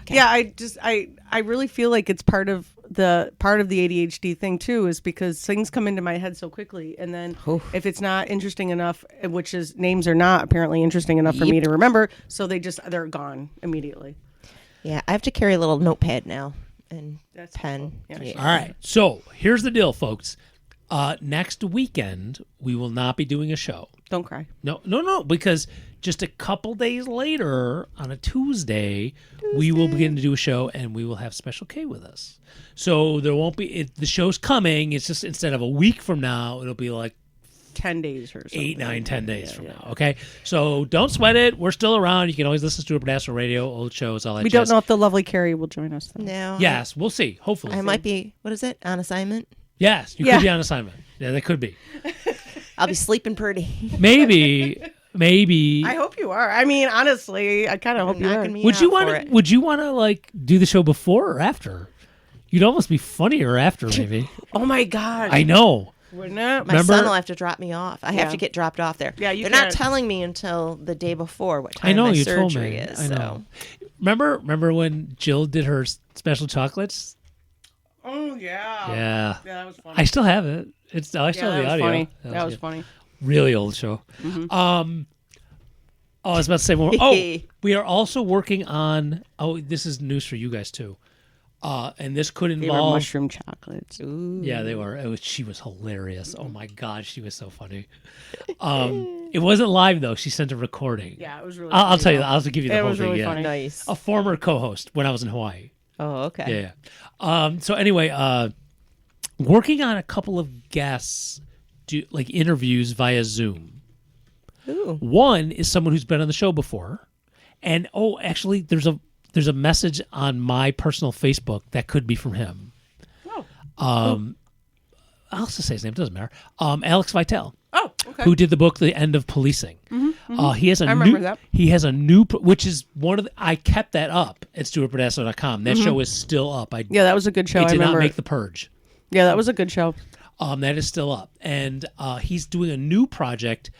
Yeah, I really feel like it's part of the ADHD thing too, is because things come into my head so quickly, and then if it's not interesting enough, which is names are not apparently interesting enough for me to remember, so they're gone immediately. Yeah, I have to carry a little notepad now and That's pen. helpful. Yeah. All right. So here's the deal, folks. Next weekend we will not be doing a show. Don't cry. No, because just a couple days later, on a Tuesday, we will begin to do a show, and we will have Special K with us. So there won't be the show's coming. It's just instead of a week from now, it'll be like 10 days or something. 8, 9, 10 days from now. Okay, so don't sweat it. We're still around. You can always listen to Stewart Burdasco Radio, old shows, all that. We jazz. don't know if the lovely Carrie will join us though. No. Yes, we'll see. Hopefully, I might be, what is it, on assignment? Yes, you Yeah. could be on assignment. Yeah, that could be. I'll be sleeping pretty. Maybe. I hope you are. I mean, honestly, I kind of hope you are. Knocking me Would you out want for to? it. Would you want to like do the show before or after? You'd almost be funnier after, maybe. Oh my god. I know. Wouldn't it? My Remember- son will have to drop me off. I Yeah. have to get dropped off there. Yeah, you They're not can't- telling me until the day before what time I know my you told surgery me. is. I know. So Remember when Jill did her special chocolates? Oh yeah. Yeah. Yeah, that was funny. I still have it. I still have that the was audio. funny. That was good. funny. Really old show. I was about to say more. Oh, we are also working on. Oh, this is news for you guys too. And this could They were involve. mushroom chocolates. Yeah, they were. She was hilarious. Oh my god, she was so funny. It wasn't live though. She sent a recording. Yeah, it was really. I'll funny, tell you. though. I'll give you the It whole was thing. really yeah. funny. nice. A former co-host when I was in Hawaii. Oh, okay. Yeah. So anyway, working on a couple of guests, like interviews via Zoom. Ooh. One is someone who's been on the show before, and actually, there's a message on my personal Facebook that could be from him. Oh. I'll also say his name. Doesn't matter. Alex Vitale. Oh, okay. Who did the book "The End of Policing"? He has a I new. remember that. He has a new, which is one of the. I kept that up at StewartBurdasco.com. That show is still up. Yeah, that was a good show. It I did remember. not make the purge. Yeah, that was a good show. That is still up, and he's doing a new project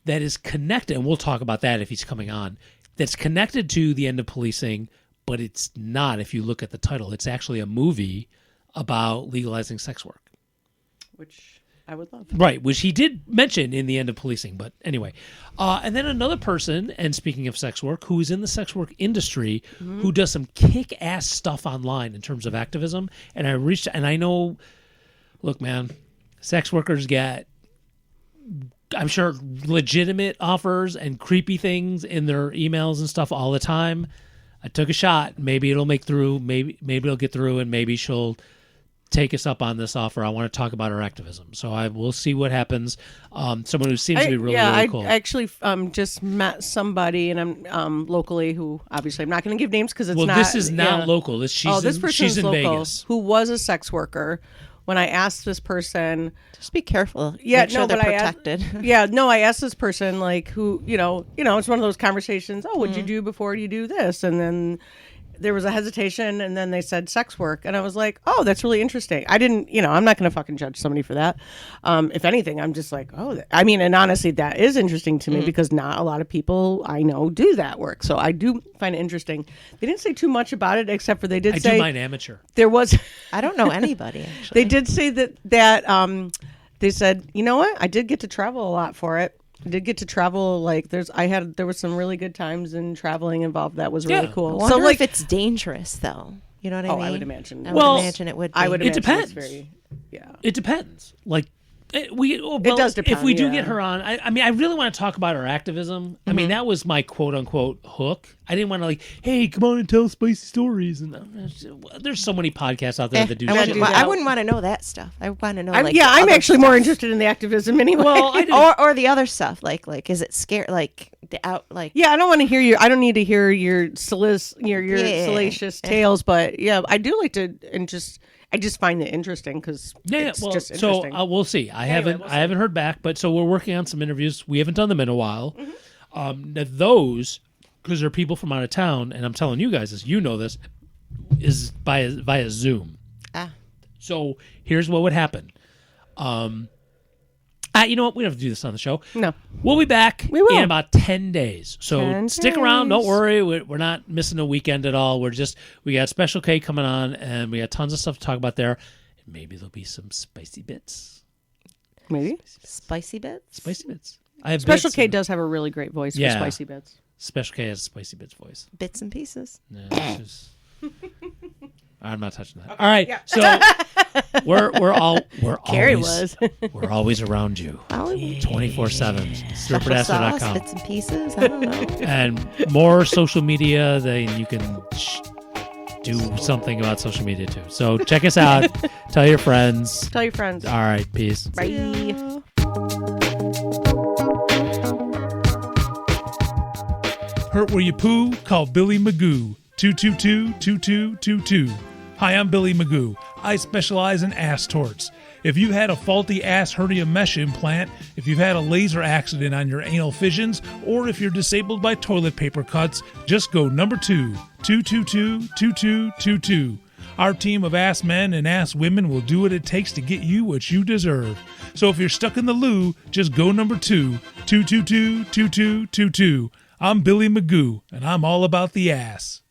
that is connected, and we'll talk about that if he's coming on. That's connected to The End of Policing, but it's not. If you look at the title, it's actually a movie about legalizing sex work. Which I would love. Right, which he did mention in The End of Policing. But anyway, and then another person, and speaking of sex work, who is in the sex work industry, who does some kick-ass stuff online in terms of activism. And I know, look, man, sex workers get, I'm sure, legitimate offers and creepy things in their emails and stuff all the time. I took a shot. Maybe it'll make through. Maybe it'll get through, and maybe she'll take us up on this offer. I want to talk about her activism. So we'll see what happens. Someone who seems to be really cool. I actually just met somebody, and I'm locally who obviously I'm not going to give names because it's not. This is not yeah. local. This person's she's in local, Vegas. who was a sex worker. When I asked this person, Just be careful. yeah, Make sure no, they're but protected. I asked this person like who, it's one of those conversations. Oh, what'd you do before you do this? And then there was a hesitation, and then they said sex work, and I was like, oh, that's really interesting. I didn't, I'm not going to fucking judge somebody for that. If anything, I'm just like, and honestly, that is interesting to me because not a lot of people I know do that work. So I do find it interesting. They didn't say too much about it, except for they did say do mine amateur. there was. I don't know anybody, actually. They did say that they said, you know what? I did get to travel a lot for it. I did get to travel. Like there was some really good times in traveling involved. That was really Yeah. cool. I wonder if it's dangerous, though. You know what I mean? I would imagine. I would imagine it would be. I would It imagine it's depends. yeah. It depends. Like it does depend, If we do yeah. get her on, I mean, I really want to talk about her activism. I mean, that was my quote unquote hook. I didn't want to like, hey, come on and tell spicy stories. And there's so many podcasts out there that do shit. I wouldn't want to know that stuff. I want to know. I'm the actually other more stuff. interested in the activism anyway. Well, I didn't, or the other stuff. Like is it scary? Like the out like. yeah, I don't want to hear I don't need to hear your salacious tales, but yeah, I do like to I just find it interesting because it's just interesting. So we'll see. I haven't heard back, but so we're working on some interviews. We haven't done them in a while. Those, because they're people from out of town, and I'm telling you guys this, you know this, is via Zoom. So here's what would happen. You know what? We don't have to do this on the show. No. We'll be back We will. in about 10 days. So 10 stick around. Don't days. worry. We're not missing a weekend at all. We got Special K coming on, and we got tons of stuff to talk about there. And maybe there'll be some spicy bits. Maybe. Spicy bits. Spicy bits. I have Special bits K and- does have a really great voice Yeah. for spicy bits. Special K has a spicy bits voice. Bits and pieces. No, it's just- I'm not touching that. All right, so we're Carrie always was. we're always around you, 24/7. Sauce, Stupidasser.com. bits and pieces. I don't know. And more social media than you can do something about social media too. So check us out. Tell your friends. Tell your friends. All right, peace. Bye. Hurt where you poo? Call Billy Magoo. 222-2222. Hi, I'm Billy Magoo. I specialize in ass torts. If you had a faulty ass hernia mesh implant, if you've had a laser accident on your anal fissions, or if you're disabled by toilet paper cuts, just go number 2, 222-2222. Our team of ass men and ass women will do what it takes to get you what you deserve. So if you're stuck in the loo, just go number 2, 222-2222. I'm Billy Magoo, and I'm all about the ass.